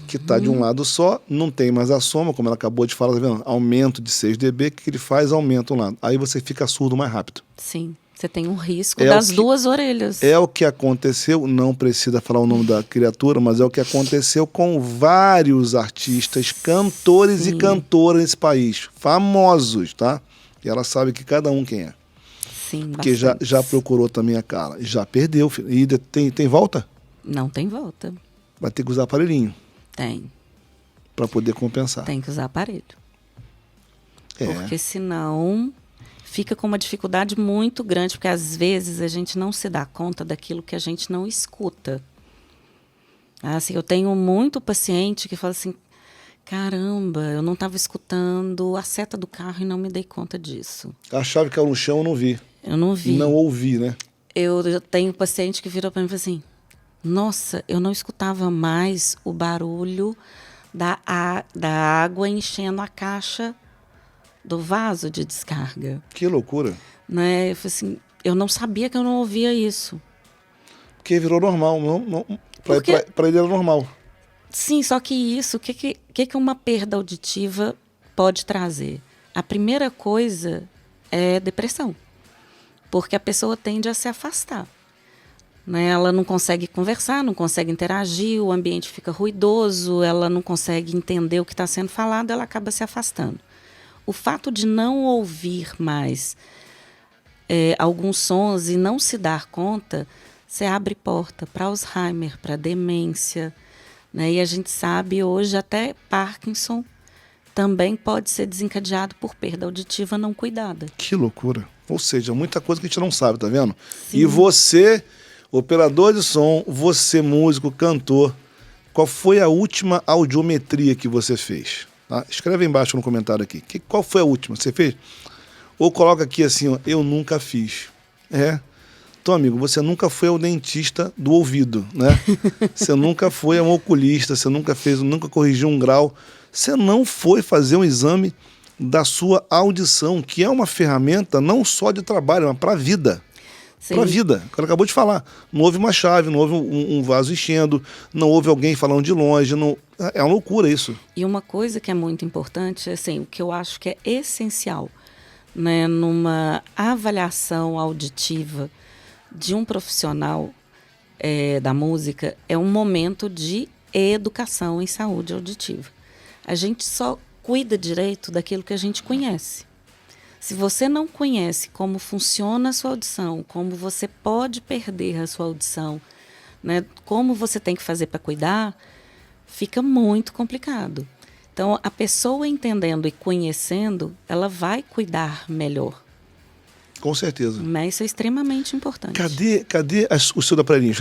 que está de um lado só, não tem mais a soma, como ela acabou de falar, tá vendo? Aumento de 6 dB, o que ele faz? Aumenta um lado. Aí você fica surdo mais rápido. Sim, você tem um risco das duas orelhas. É o que aconteceu, não precisa falar o nome da criatura, mas é o que aconteceu com vários artistas, cantores e cantoras nesse país, famosos, tá? E ela sabe que cada um quem é. Sim, porque já procurou também a cara. Já perdeu. E tem volta? Não tem volta. Vai ter que usar aparelhinho. Tem. Para poder compensar. Tem que usar aparelho. É. Porque senão fica com uma dificuldade muito grande, porque às vezes a gente não se dá conta daquilo que a gente não escuta. Assim, eu tenho muito paciente que fala assim, caramba, eu não estava escutando a seta do carro e não me dei conta disso. A chave caiu no chão, eu não vi. Eu não vi. Não ouvi, né? Eu tenho paciente que virou para mim e falou assim, nossa, eu não escutava mais o barulho da água enchendo a caixa do vaso de descarga. Que loucura. Né? Eu falei assim, eu não sabia que eu não ouvia isso. Porque virou normal. Para ele era normal. Sim, só que isso, o que uma perda auditiva pode trazer? A primeira coisa é depressão. Porque a pessoa tende a se afastar. Né? Ela não consegue conversar, não consegue interagir, o ambiente fica ruidoso, ela não consegue entender o que está sendo falado, ela acaba se afastando. O fato de não ouvir mais alguns sons e não se dar conta, você abre porta para Alzheimer, para demência. Né? E a gente sabe hoje até Parkinson também pode ser desencadeado por perda auditiva não cuidada. Que loucura. Ou seja, muita coisa que a gente não sabe, tá vendo? Sim. E você, operador de som, você músico, cantor, qual foi a última audiometria que você fez? Tá? Escreve aí embaixo no comentário aqui. Qual foi a última? Você fez? Ou coloca aqui assim, ó, eu nunca fiz. Então, amigo, você nunca foi ao dentista do ouvido, né? Você nunca foi a um oculista, você nunca corrigiu um grau. Você não foi fazer um exame da sua audição, que é uma ferramenta não só de trabalho, mas para a vida. Para a vida. Ela acabou de falar. Não houve uma chave, não houve um vaso enchendo, não houve alguém falando de longe. Não... É uma loucura isso. E uma coisa que é muito importante, assim, o que eu acho que é essencial, né, numa avaliação auditiva de um profissional da música, é um momento de educação em saúde auditiva. A gente só cuida direito daquilo que a gente conhece. Se você não conhece como funciona a sua audição, como você pode perder a sua audição, né, como você tem que fazer para cuidar, fica muito complicado. Então, a pessoa entendendo e conhecendo, ela vai cuidar melhor. Com certeza. Mas isso é extremamente importante. Cadê o seu aparelhinho?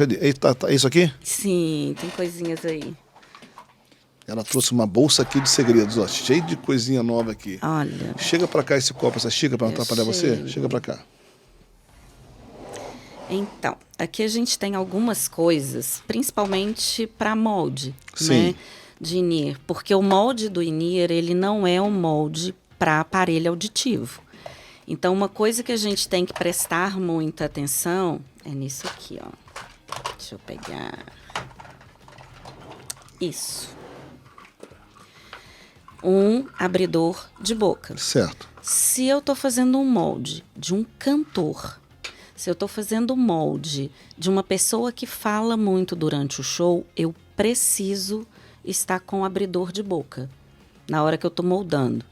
É isso aqui? Sim, tem coisinhas aí. Ela trouxe uma bolsa aqui de segredos, ó, cheio de coisinha nova aqui. Olha. Chega pra cá esse copo, essa xícara pra não atrapalhar você. Chega pra cá. Então, aqui a gente tem algumas coisas, principalmente para molde, Sim. né, de in-ear. Porque o molde do in-ear, ele não é um molde para aparelho auditivo. Então, uma coisa que a gente tem que prestar muita atenção é nisso aqui, ó. Deixa eu pegar. Isso. Um abridor de boca. Certo. Se eu estou fazendo um molde de um cantor, se eu estou fazendo um molde de uma pessoa que fala muito durante o show, eu preciso estar com o abridor de boca na hora que eu estou moldando.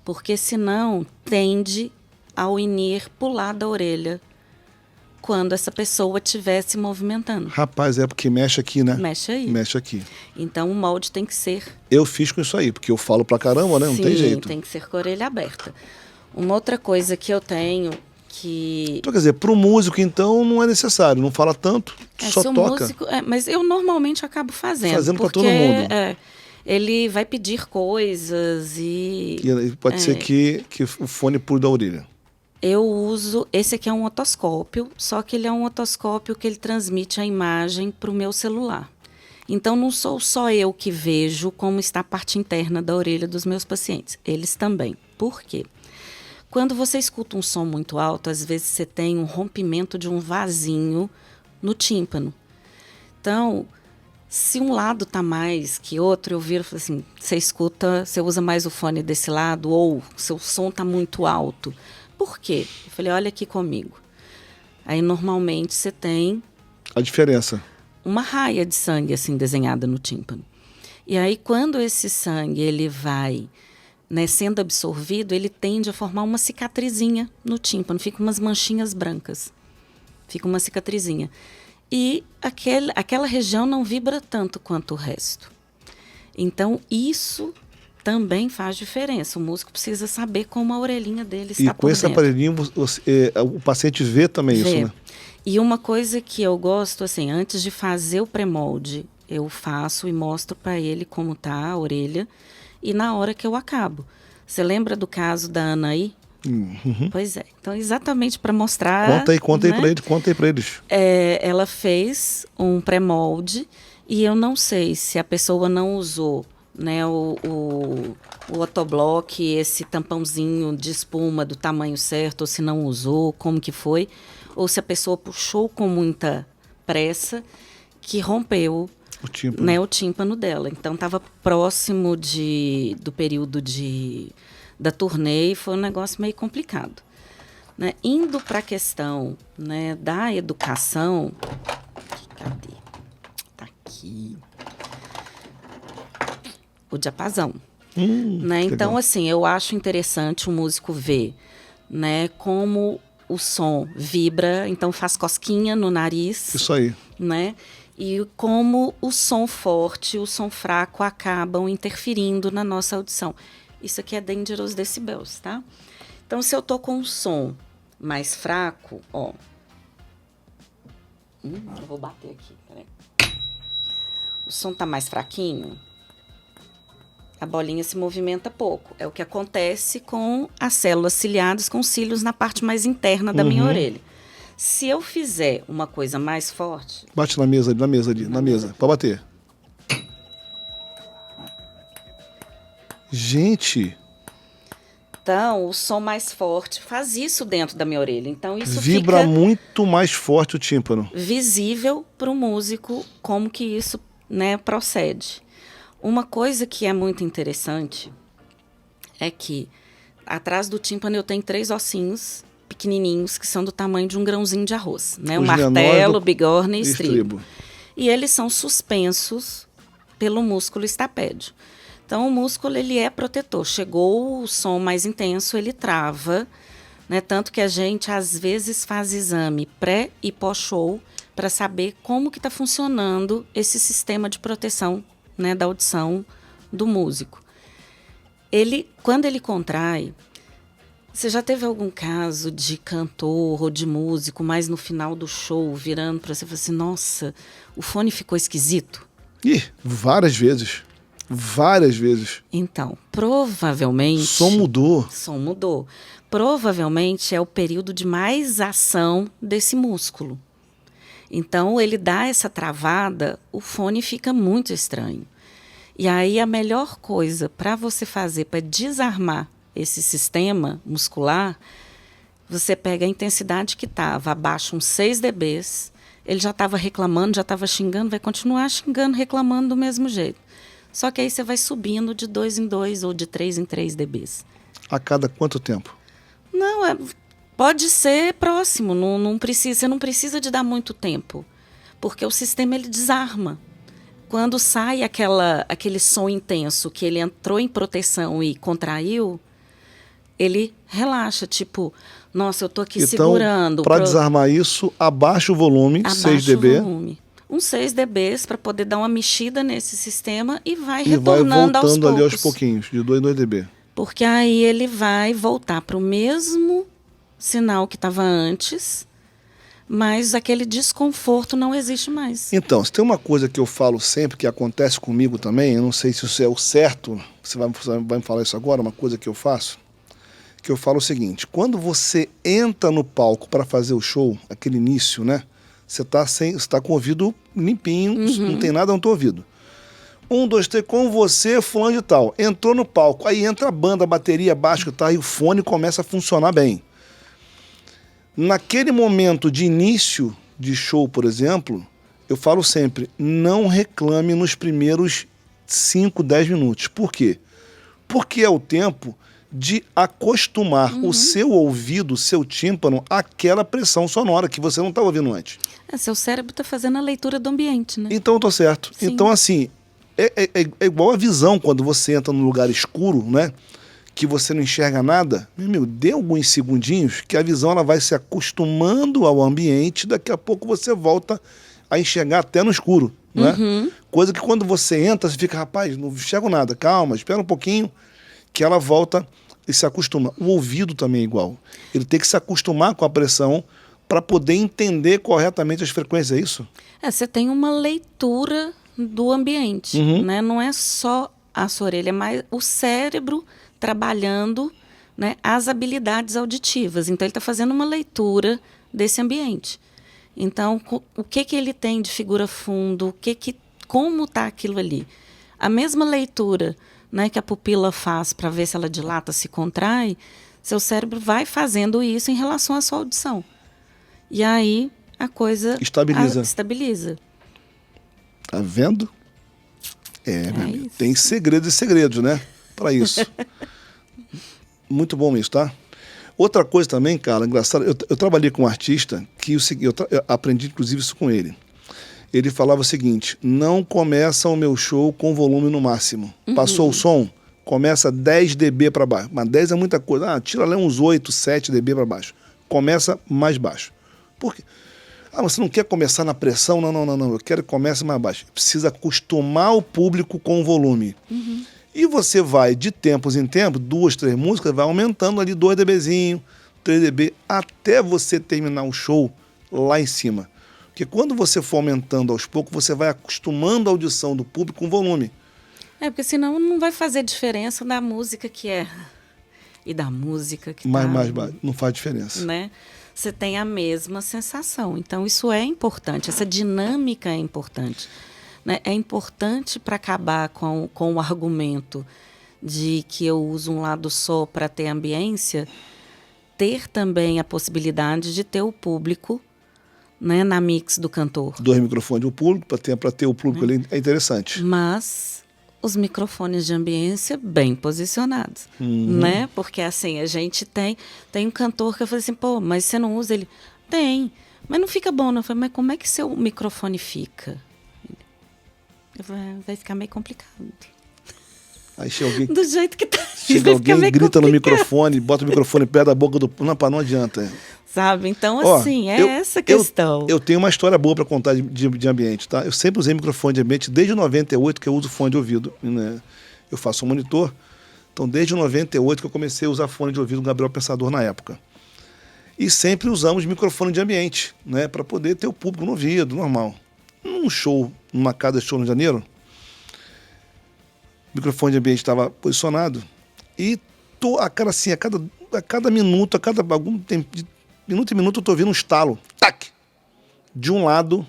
Porque senão tende ao in-ear pular da orelha quando essa pessoa estiver se movimentando. Rapaz, é porque mexe aqui, né? Mexe aí. Mexe aqui. Então o molde tem que ser... Eu fiz com isso aí, porque eu falo pra caramba, né? Não Sim, tem jeito. tem que ser com a orelha aberta. Uma outra coisa que eu tenho que... Então, quer dizer, pro músico, então, não é necessário. Não fala tanto, só se o toca. músico, mas eu normalmente acabo fazendo. Fazendo pra porque, todo mundo. Ele vai pedir coisas e... E pode ser que o fone pule da orelha. Eu uso... Esse aqui é um otoscópio, só que ele é um otoscópio que ele transmite a imagem para o meu celular. Então, não sou só eu que vejo como está a parte interna da orelha dos meus pacientes. Eles também. Por quê? Quando você escuta um som muito alto, às vezes você tem um rompimento de um vasinho no tímpano. Então, se um lado está mais que outro, eu viro e falo assim, você escuta, você usa mais o fone desse lado, ou seu som está muito alto. Por quê? Eu falei, olha aqui comigo. Aí, normalmente, você tem... A diferença. Uma raia de sangue, assim, desenhada no tímpano. E aí, quando esse sangue, ele vai, né, sendo absorvido, ele tende a formar uma cicatrizinha no tímpano. Fica umas manchinhas brancas. Fica uma cicatrizinha. E aquela região não vibra tanto quanto o resto. Então, isso... também faz diferença. O músico precisa saber como a orelhinha dele está por dentro. E com esse aparelhinho, o paciente vê também isso, né? E uma coisa que eu gosto, assim, antes de fazer o pré-molde, eu faço e mostro para ele como tá a orelha. E na hora que eu acabo. Você lembra do caso da Anaí? Uhum. Pois é. Então, exatamente para mostrar... Conta aí para eles. Ela fez um pré-molde e eu não sei se a pessoa não usou, né, o otoblock, esse tampãozinho de espuma do tamanho certo, ou se não usou, como que foi, ou se a pessoa puxou com muita pressa, que rompeu o tímpano dela. Então, estava próximo do período da turnê e foi um negócio meio complicado. Né? Indo para a questão, né, da educação... Cadê? Tá aqui... O diapasão. Né? Então, assim, eu acho interessante o músico ver, né, como o som vibra, então faz cosquinha no nariz. Isso aí. Né? E como o som forte e o som fraco acabam interferindo na nossa audição. Isso aqui é Dangerous Decibels, tá? Então, se eu tô com um som mais fraco, ó. Eu vou bater aqui, peraí. O som tá mais fraquinho. A bolinha se movimenta pouco. É o que acontece com as células ciliadas, com os cílios na parte mais interna da minha orelha. Se eu fizer uma coisa mais forte... Bate na mesa ali. Pode bater. Gente... Então, o som mais forte faz isso dentro da minha orelha. Então, isso vibra fica muito mais forte o tímpano. Visível para o músico como que isso, né, procede. Uma coisa que é muito interessante é que atrás do tímpano eu tenho 3 ossinhos pequenininhos que são do tamanho de um grãozinho de arroz, né? O martelo, bigorna e estribo. E eles são suspensos pelo músculo estapédio. Então, o músculo, ele é protetor. Chegou o som mais intenso, ele trava, né? Tanto que a gente, às vezes, faz exame pré e pós-show para saber como que está funcionando esse sistema de proteção, né, da audição do músico. Quando ele contrai, você já teve algum caso de cantor ou de músico, mas no final do show, virando para você e falando assim, nossa, o fone ficou esquisito? Várias vezes. Várias vezes. Então, provavelmente... Som mudou. Som mudou. Provavelmente é o período de mais ação desse músculo. Então, ele dá essa travada, o fone fica muito estranho. E aí, a melhor coisa para você fazer para desarmar esse sistema muscular, você pega a intensidade que estava, abaixa uns 6 dB, ele já estava reclamando, já estava xingando, vai continuar xingando, reclamando do mesmo jeito. Só que aí você vai subindo de 2 em 2 ou de 3 em 3 dB. A cada quanto tempo? Não, pode ser próximo, você não precisa de dar muito tempo, porque o sistema ele desarma. Quando sai aquele som intenso que ele entrou em proteção e contraiu, ele relaxa, tipo, nossa, eu tô aqui segurando. Para desarmar isso, abaixa o volume, 6 dB. O volume. Uns 6 dBs para poder dar uma mexida nesse sistema e vai E retornando vai voltando ali aos poucos. pouquinhos, de 2 em 2 dB. Porque aí ele vai voltar para o mesmo sinal que estava antes, mas aquele desconforto não existe mais. Então, se tem uma coisa que eu falo sempre, que acontece comigo também, eu não sei se isso é o certo, você vai me falar isso agora, uma coisa que eu faço, que eu falo o seguinte: quando você entra no palco para fazer o show, aquele início, né? Você tá com o ouvido limpinho, não tem nada no teu ouvido. 1, 2, 3, com você, fulano de tal. Entrou no palco, aí entra a banda, a bateria, baixo, guitarra, e o fone começa a funcionar bem. Naquele momento de início de show, por exemplo, eu falo sempre, não reclame nos primeiros 5, 10 minutos. Por quê? Porque é o tempo de acostumar o seu ouvido, o seu tímpano, àquela pressão sonora que você não estava ouvindo antes. Seu cérebro está fazendo a leitura do ambiente, né? Então eu tô certo. Sim. Então, assim, é igual a visão quando você entra num lugar escuro, né? Que você não enxerga nada. Meu amigo, dê alguns segundinhos que a visão ela vai se acostumando ao ambiente, daqui a pouco você volta a enxergar até no escuro, né? Coisa que quando você entra, você fica, rapaz, não enxergo nada, calma, espera um pouquinho, que ela volta e se acostuma. O ouvido também é igual. Ele tem que se acostumar com a pressão para poder entender corretamente as frequências, é isso? Você tem uma leitura do ambiente, né? Não é só a sua orelha, é mais o cérebro trabalhando, né, as habilidades auditivas. Então, ele está fazendo uma leitura desse ambiente. Então, o que ele tem de figura fundo, como está aquilo ali. A mesma leitura, né, que a pupila faz para ver se ela dilata, se contrai, seu cérebro vai fazendo isso em relação à sua audição. E aí a coisa estabiliza. Tá vendo? Meu amigo, isso. tem segredos e segredos, né? Para isso. Muito bom isso, tá? Outra coisa também, cara, engraçado, eu trabalhei com um artista que eu aprendi inclusive isso com ele. Ele falava o seguinte: não começa o meu show com volume no máximo. Passou o som, começa 10 dB para baixo. Mas 10 é muita coisa. Tira lá uns 8, 7 dB para baixo. Começa mais baixo. Por quê? Você não quer começar na pressão? Não. Eu quero que comece mais baixo. Precisa acostumar o público com o volume. E você vai, de tempos em tempos, 2, 3 músicas, vai aumentando ali 2 dBzinho, 3 dB, até você terminar o show lá em cima. Porque quando você for aumentando aos poucos, você vai acostumando a audição do público com volume. Porque senão não vai fazer diferença da música que é e da música que mais baixo, não faz diferença. Né? Você tem a mesma sensação. Então, isso é importante, essa dinâmica é importante. Né? É importante para acabar com o argumento de que eu uso um lado só para ter ambiência, ter também a possibilidade de ter o público, né, na mix do cantor. 2 microfones do público, para ter o público ali, é interessante. Mas os microfones de ambiência bem posicionados, né? Porque assim, a gente tem um cantor que eu falei assim, pô, mas você não usa ele? Tem, mas não fica bom, não. Eu falei, mas como é que seu microfone fica? Eu falei, vai ficar meio complicado. Aí chega alguém, do jeito que tá. Chega alguém, grita no microfone, bota o microfone perto da boca do... Não adianta. Sabe? Então, assim, essa a questão. Eu tenho uma história boa para contar de ambiente, tá? Eu sempre usei microfone de ambiente, desde 98 que eu uso fone de ouvido, né? Eu faço um monitor, então desde 98 que eu comecei a usar fone de ouvido do Gabriel Pensador na época. E sempre usamos microfone de ambiente, né? Para poder ter o público no ouvido, normal. Num show, numa casa de show no Rio de Janeiro, o microfone de ambiente estava posicionado e a cada minuto, algum tempo, minuto em minuto, eu tô ouvindo um estalo, tac, de um lado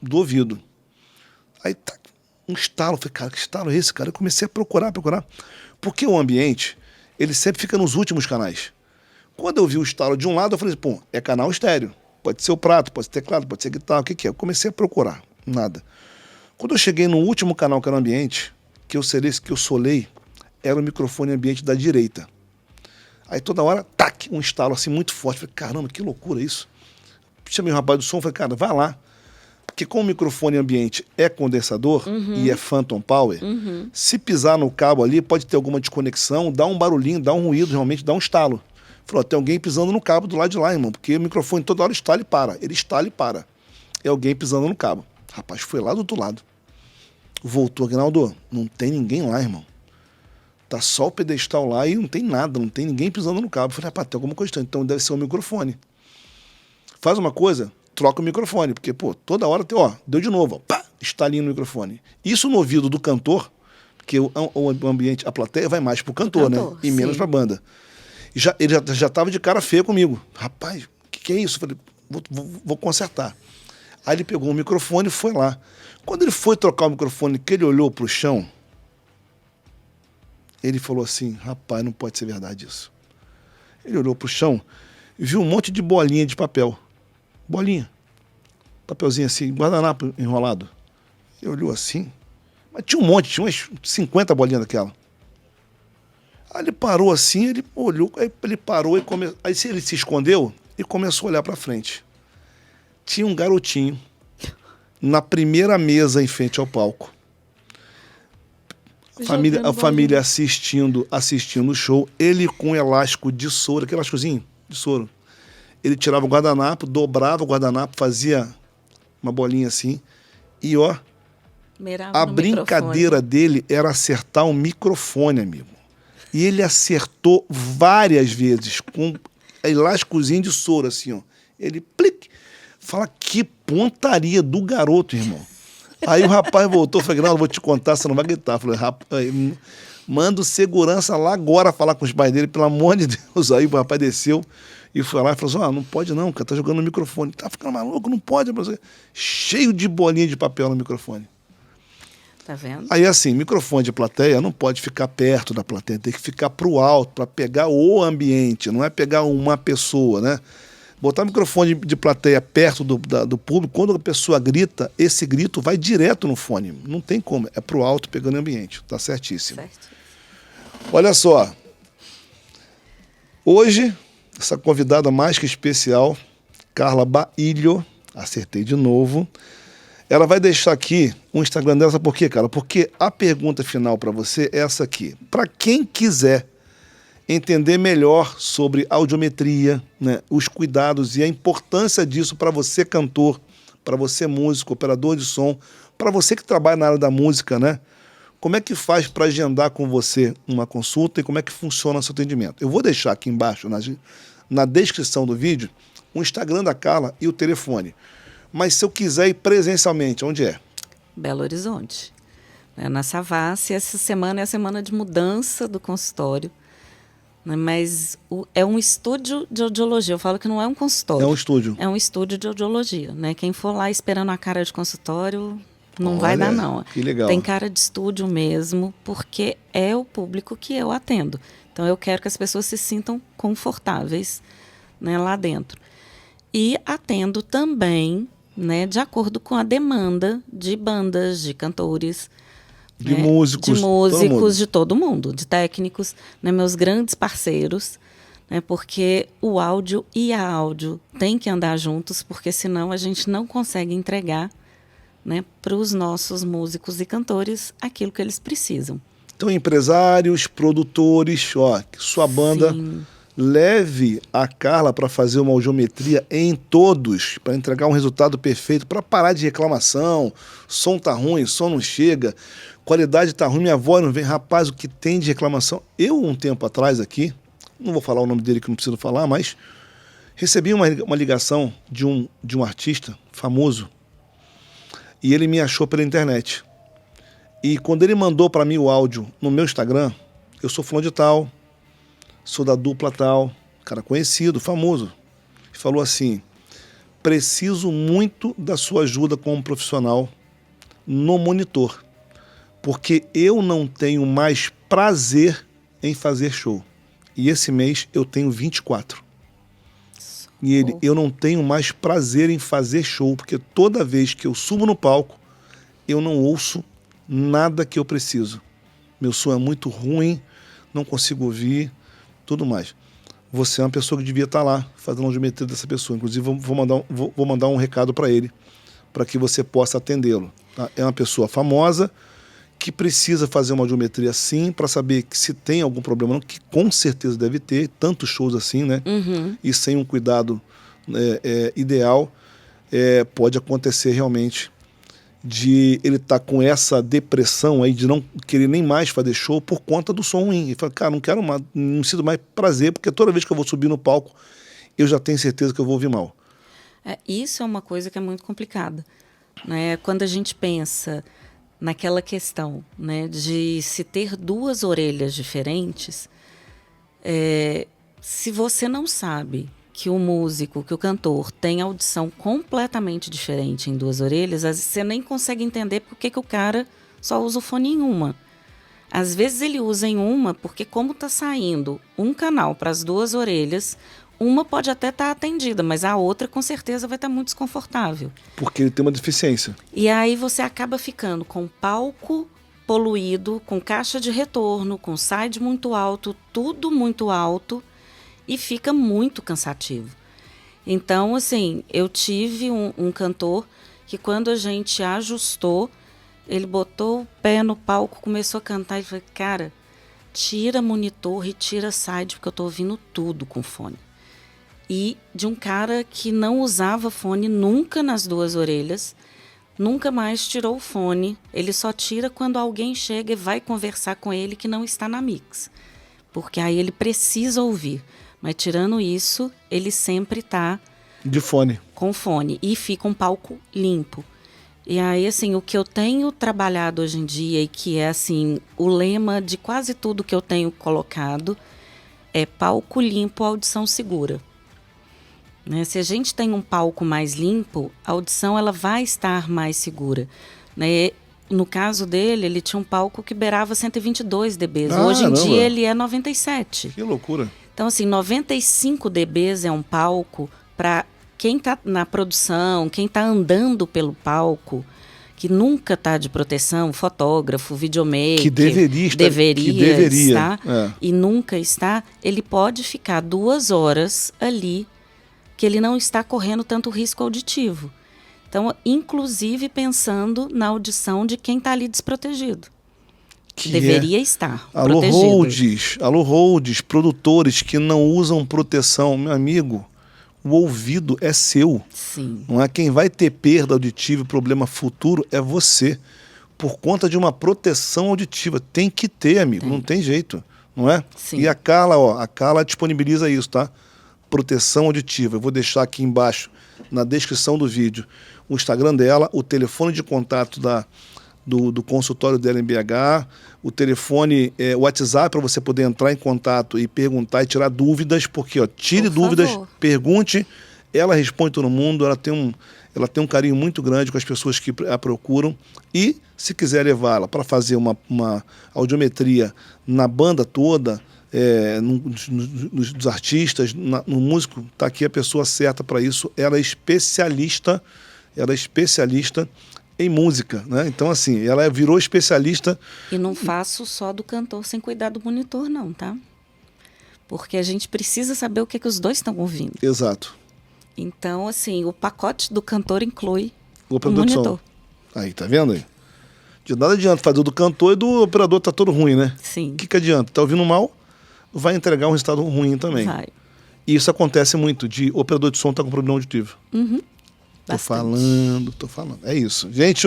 do ouvido. Aí, tac, um estalo. Eu falei, cara, que estalo é esse, cara? Eu comecei a procurar. Porque o ambiente, ele sempre fica nos últimos canais. Quando eu vi o estalo de um lado, eu falei, pô, é canal estéreo. Pode ser o prato, pode ser teclado, pode ser guitarra, o que é? Eu comecei a procurar, nada. Quando eu cheguei no último canal, que era o ambiente, que eu solei, era o microfone ambiente da direita. Aí toda hora, tac, um estalo assim muito forte. Falei, caramba, que loucura isso. Chamei o rapaz do som, falei, cara, vai lá. que como o microfone ambiente é condensador e é phantom power, se pisar no cabo ali, pode ter alguma desconexão, dá um barulhinho, dá um ruído, realmente dá um estalo. Falou, tem alguém pisando no cabo do lado de lá, irmão, porque o microfone toda hora estala e para. Ele estala e para. É alguém pisando no cabo. Rapaz, foi lá do outro lado. Voltou, Aguinaldo, não tem ninguém lá, irmão. Tá só o pedestal lá e não tem nada, não tem ninguém pisando no cabo. Eu falei, rapaz, tem alguma coisa estranha, então deve ser o microfone. Faz uma coisa, troca o microfone, porque, pô, toda hora tem, ó, deu de novo, ó, pá, estalinho no microfone. Isso no ouvido do cantor, porque o ambiente, a plateia vai mais pro cantor, né? E menos pra banda. Ele já tava de cara feia comigo. Rapaz, o que é isso? Eu falei, vou consertar. Aí ele pegou o microfone e foi lá. Quando ele foi trocar o microfone, que ele olhou pro chão, ele falou assim, rapaz, não pode ser verdade isso. Ele olhou pro chão e viu um monte de bolinha de papel. Bolinha. Papelzinho assim, guardanapo enrolado. Ele olhou assim, mas tinha um monte, tinha umas 50 bolinhas daquela. Aí ele parou assim, ele olhou, aí ele parou e começou. Aí ele se escondeu e começou a olhar pra frente. Tinha um garotinho na primeira mesa em frente ao palco. A família assistindo o show, ele com um elástico de soro, aquele elásticozinho de soro. Ele tirava o guardanapo, dobrava o guardanapo, fazia uma bolinha assim, e ó, a brincadeira dele era acertar o microfone, amigo. E ele acertou várias vezes, com elásticozinho de soro, assim, ó. Ele, plic, fala, que pontaria do garoto, irmão. Aí o rapaz voltou, falei, não, vou te contar, você não vai gritar. Falei, rapaz, manda o segurança lá agora falar com os pais dele, pelo amor de Deus. Aí o rapaz desceu e foi lá e falou assim, não pode não, cara, tá jogando no microfone. Tá ficando maluco, não pode. Cheio de bolinha de papel no microfone. Tá vendo? Aí assim, microfone de plateia não pode ficar perto da plateia, tem que ficar pro alto, para pegar o ambiente, não é pegar uma pessoa, né? Botar o microfone de plateia perto do público, quando a pessoa grita, esse grito vai direto no fone. Não tem como, é pro alto pegando o ambiente. Tá certíssimo. Olha só. Hoje, essa convidada mais que especial, Carla Bailho, acertei de novo, ela vai deixar aqui o Instagram dela. Sabe por quê, cara? Porque a pergunta final para você é essa aqui. Para quem quiser entender melhor sobre audiometria, né, os cuidados e a importância disso para você cantor, para você músico, operador de som, para você que trabalha na área da música, né? Como é que faz para agendar com você uma consulta e como é que funciona o seu atendimento? Eu vou deixar aqui embaixo, na descrição do vídeo, o Instagram da Carla e o telefone. Mas se eu quiser ir presencialmente, onde é? Belo Horizonte. Na Savassi, essa semana é a semana de mudança do consultório. Mas é um estúdio de audiologia. Eu falo que não é um consultório. É um estúdio. É um estúdio de audiologia, né? Quem for lá esperando a cara de consultório, não vai dar, não. Que legal. Tem cara de estúdio mesmo, porque é o público que eu atendo. Então, eu quero que as pessoas se sintam confortáveis, né, lá dentro. E atendo também, né, de acordo com a demanda de bandas, de cantores, de músicos, de todo mundo, de técnicos, né, meus grandes parceiros, né, porque o áudio e a áudio têm que andar juntos, porque senão a gente não consegue entregar, né, para os nossos músicos e cantores aquilo que eles precisam. Então, empresários, produtores, ó, sua banda, sim, leve a Carla para fazer uma audiometria em todos, para entregar um resultado perfeito, para parar de reclamação, som tá ruim, som não chega, qualidade tá ruim, minha voz não vem. Rapaz, o que tem de reclamação? Eu, um tempo atrás aqui, não vou falar o nome dele que não preciso falar, mas recebi uma ligação de um artista famoso e ele me achou pela internet. E quando ele mandou para mim o áudio no meu Instagram, eu sou fulano de tal, sou da dupla tal, cara conhecido, famoso, e falou assim, preciso muito da sua ajuda como profissional no monitor, porque eu não tenho mais prazer em fazer show. E esse mês eu tenho 24. E ele, eu não tenho mais prazer em fazer show, porque toda vez que eu subo no palco, eu não ouço nada que eu preciso. Meu som é muito ruim, não consigo ouvir, tudo mais. Você é uma pessoa que devia estar lá, fazendo a audiometria dessa pessoa. Inclusive, vou mandar um recado para ele, para que você possa atendê-lo. Tá? É uma pessoa famosa que precisa fazer uma audiometria sim para saber que se tem algum problema, não, que com certeza deve ter, tantos shows assim, né? E sem um cuidado ideal, pode acontecer realmente de ele estar com essa depressão aí de não querer nem mais fazer show por conta do som ruim. Ele fala, cara, não sinto mais prazer, porque toda vez que eu vou subir no palco, eu já tenho certeza que eu vou ouvir mal. Isso é uma coisa que é muito complicada, né? Quando a gente pensa naquela questão, né, de se ter duas orelhas diferentes, se você não sabe que o músico, que o cantor tem audição completamente diferente em duas orelhas, às vezes você nem consegue entender por que o cara só usa o fone em uma. Às vezes ele usa em uma porque como está saindo um canal para as duas orelhas, uma pode até estar atendida, mas a outra com certeza vai estar muito desconfortável. Porque ele tem uma deficiência. E aí você acaba ficando com palco poluído, com caixa de retorno, com side muito alto, tudo muito alto, e fica muito cansativo. Então, assim, eu tive um cantor que quando a gente ajustou, ele botou o pé no palco, começou a cantar e falei, cara, tira monitor e tira side, porque eu tô ouvindo tudo com fone. E de um cara que não usava fone nunca nas duas orelhas, nunca mais tirou o fone, ele só tira quando alguém chega e vai conversar com ele que não está na mix, porque aí ele precisa ouvir. Mas tirando isso, ele sempre está de fone. Com fone e fica um palco limpo. E aí, assim, o que eu tenho trabalhado hoje em dia e que é, assim, o lema de quase tudo que eu tenho colocado é palco limpo, audição segura. Né? Se a gente tem um palco mais limpo, a audição ela vai estar mais segura. Né? No caso dele, ele tinha um palco que beirava 122 dB. Hoje em dia ele é 97. Que loucura. Então, assim, 95 dB é um palco para quem está na produção, quem está andando pelo palco, que nunca está de proteção, fotógrafo, videomaker, que deveria estar e nunca está, ele pode ficar 2 horas ali que ele não está correndo tanto risco auditivo. Então, inclusive pensando na audição de quem está ali desprotegido. Que deveria estar protegido. Alô, holds, produtores que não usam proteção. Meu amigo, o ouvido é seu. Sim. Não é quem vai ter perda auditiva e problema futuro é você. Por conta de uma proteção auditiva. Tem que ter, amigo. Não tem jeito. Não é? Sim. E a Carla disponibiliza isso, tá? Proteção auditiva. Eu vou deixar aqui embaixo, na descrição do vídeo, o Instagram dela, o telefone de contato do consultório dela em BH, o telefone, o WhatsApp para você poder entrar em contato e perguntar e tirar dúvidas, porque tire dúvidas, pergunte, ela responde todo mundo, ela tem um carinho muito grande com as pessoas que a procuram e se quiser levá-la para fazer uma audiometria na banda toda, dos artistas, no músico, está aqui a pessoa certa para isso, ela é especialista em música, né? Então, assim, ela virou especialista. E não faço só do cantor sem cuidar do monitor, não, tá? Porque a gente precisa saber o que os dois estão ouvindo. Exato. Então, assim, o pacote do cantor inclui o monitor. Aí, tá vendo aí? De nada adianta fazer o do cantor e do operador tá todo ruim, né? Sim. O que adianta? Tá ouvindo mal, vai entregar um resultado ruim também. Vai. E isso acontece muito, de operador de som tá com problema auditivo. Uhum. Tô falando. É isso. Gente,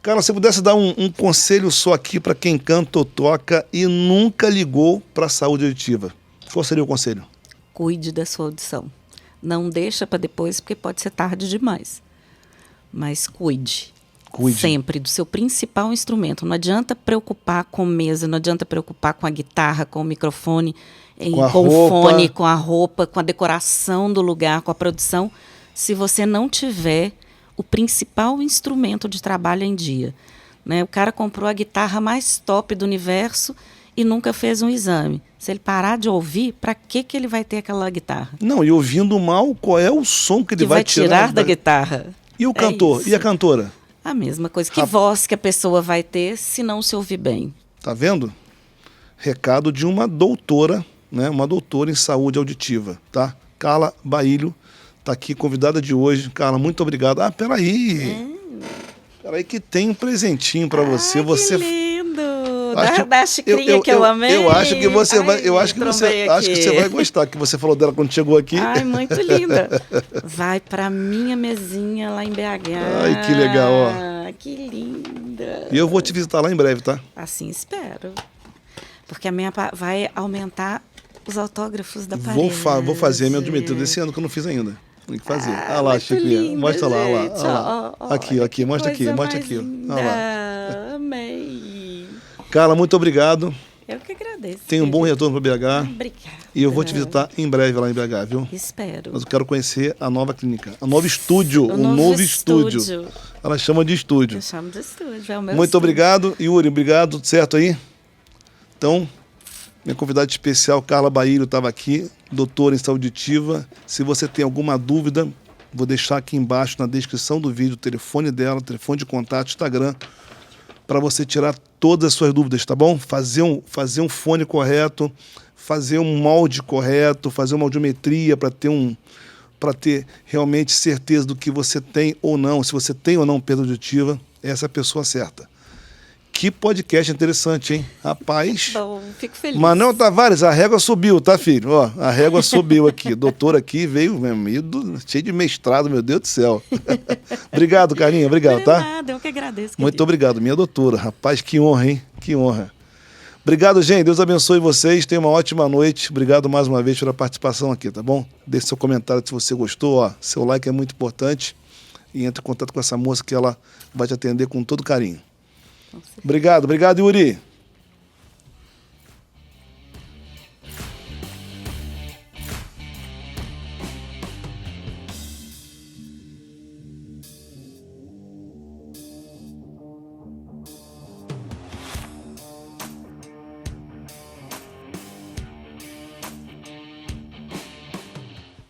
Carla, se pudesse dar um conselho só aqui para quem canta ou toca e nunca ligou para a saúde auditiva, qual seria o conselho? Cuide da sua audição. Não deixa para depois, porque pode ser tarde demais. Mas cuide. Sempre do seu principal instrumento. Não adianta preocupar com mesa, não adianta preocupar com a guitarra, com o microfone, com o fone, com a roupa, com a decoração do lugar, com a produção, se você não tiver o principal instrumento de trabalho em dia. Né? O cara comprou a guitarra mais top do universo e nunca fez um exame. Se ele parar de ouvir, para que ele vai ter aquela guitarra? Não, e ouvindo mal, qual é o som que ele vai tirar da guitarra? E o cantor? E a cantora? A mesma coisa. Que voz que a pessoa vai ter se não se ouvir bem? Tá vendo? Recado de uma doutora, né? Uma doutora em saúde auditiva, tá? Carla Baílio Tá aqui, convidada de hoje. Carla, muito obrigado. Ah, peraí. Peraí que tem um presentinho pra você. Ai, Você que lindo! Acho- Da xicrinha que eu amei. Eu acho que você Ai, vai, eu acho que você, trombei acho que aqui. você vai gostar, que você falou dela quando chegou aqui. Ai, muito linda. Vai pra minha mesinha lá em BH. Ai, que legal, ó. Que linda. E eu vou te visitar lá em breve, tá? Assim espero. Porque a minha vai aumentar os autógrafos da parede. Vou fazer a minha audiometria desse ano que eu não fiz ainda. Tem que fazer. Ah, Olha lá, muito Chiquinha. linda, Mostra lá, olha lá, gente. olha lá. Ó, Aqui, olha aqui, que mostra aqui, coisa mostra mais aqui. Olha linda. lá. Amei. Carla, muito obrigado. Eu que agradeço. Tenha um bom querido. retorno para BH. Obrigada. E eu vou te visitar em breve lá em BH, viu? Espero. Mas eu quero conhecer a nova clínica. A nova estúdio. O O novo novo estúdio. estúdio. Ela chama de estúdio. Eu chamo de estúdio. É o meu Muito estúdio. obrigado, Yuri. Obrigado, tudo certo aí? Então, minha convidada especial, Carla Baílio, estava aqui, doutora em saúde auditiva. Se você tem alguma dúvida, vou deixar aqui embaixo na descrição do vídeo o telefone dela, telefone de contato, Instagram, para você tirar todas as suas dúvidas, tá bom? Fazer um fone correto, fazer um molde correto, fazer uma audiometria para ter realmente certeza do que você tem ou não, se você tem ou não perda auditiva, essa é a pessoa certa. Que podcast interessante, hein? Rapaz. Bom, fico feliz. Manel Tavares, a régua subiu, tá, filho? Ó, a régua subiu aqui. Doutor aqui veio cheio de mestrado, meu Deus do céu. Obrigado, Carlinha. Obrigado, De tá? nada, eu que agradeço. Muito querido. obrigado, minha doutora. Rapaz, que honra, hein? Que honra. Obrigado, gente. Deus abençoe vocês. Tenham uma ótima noite. Obrigado mais uma vez pela participação aqui, tá bom? Deixe seu comentário se você gostou. Ó, seu like é muito importante. E entre em contato com essa moça que ela vai te atender com todo carinho. Obrigado, Yuri.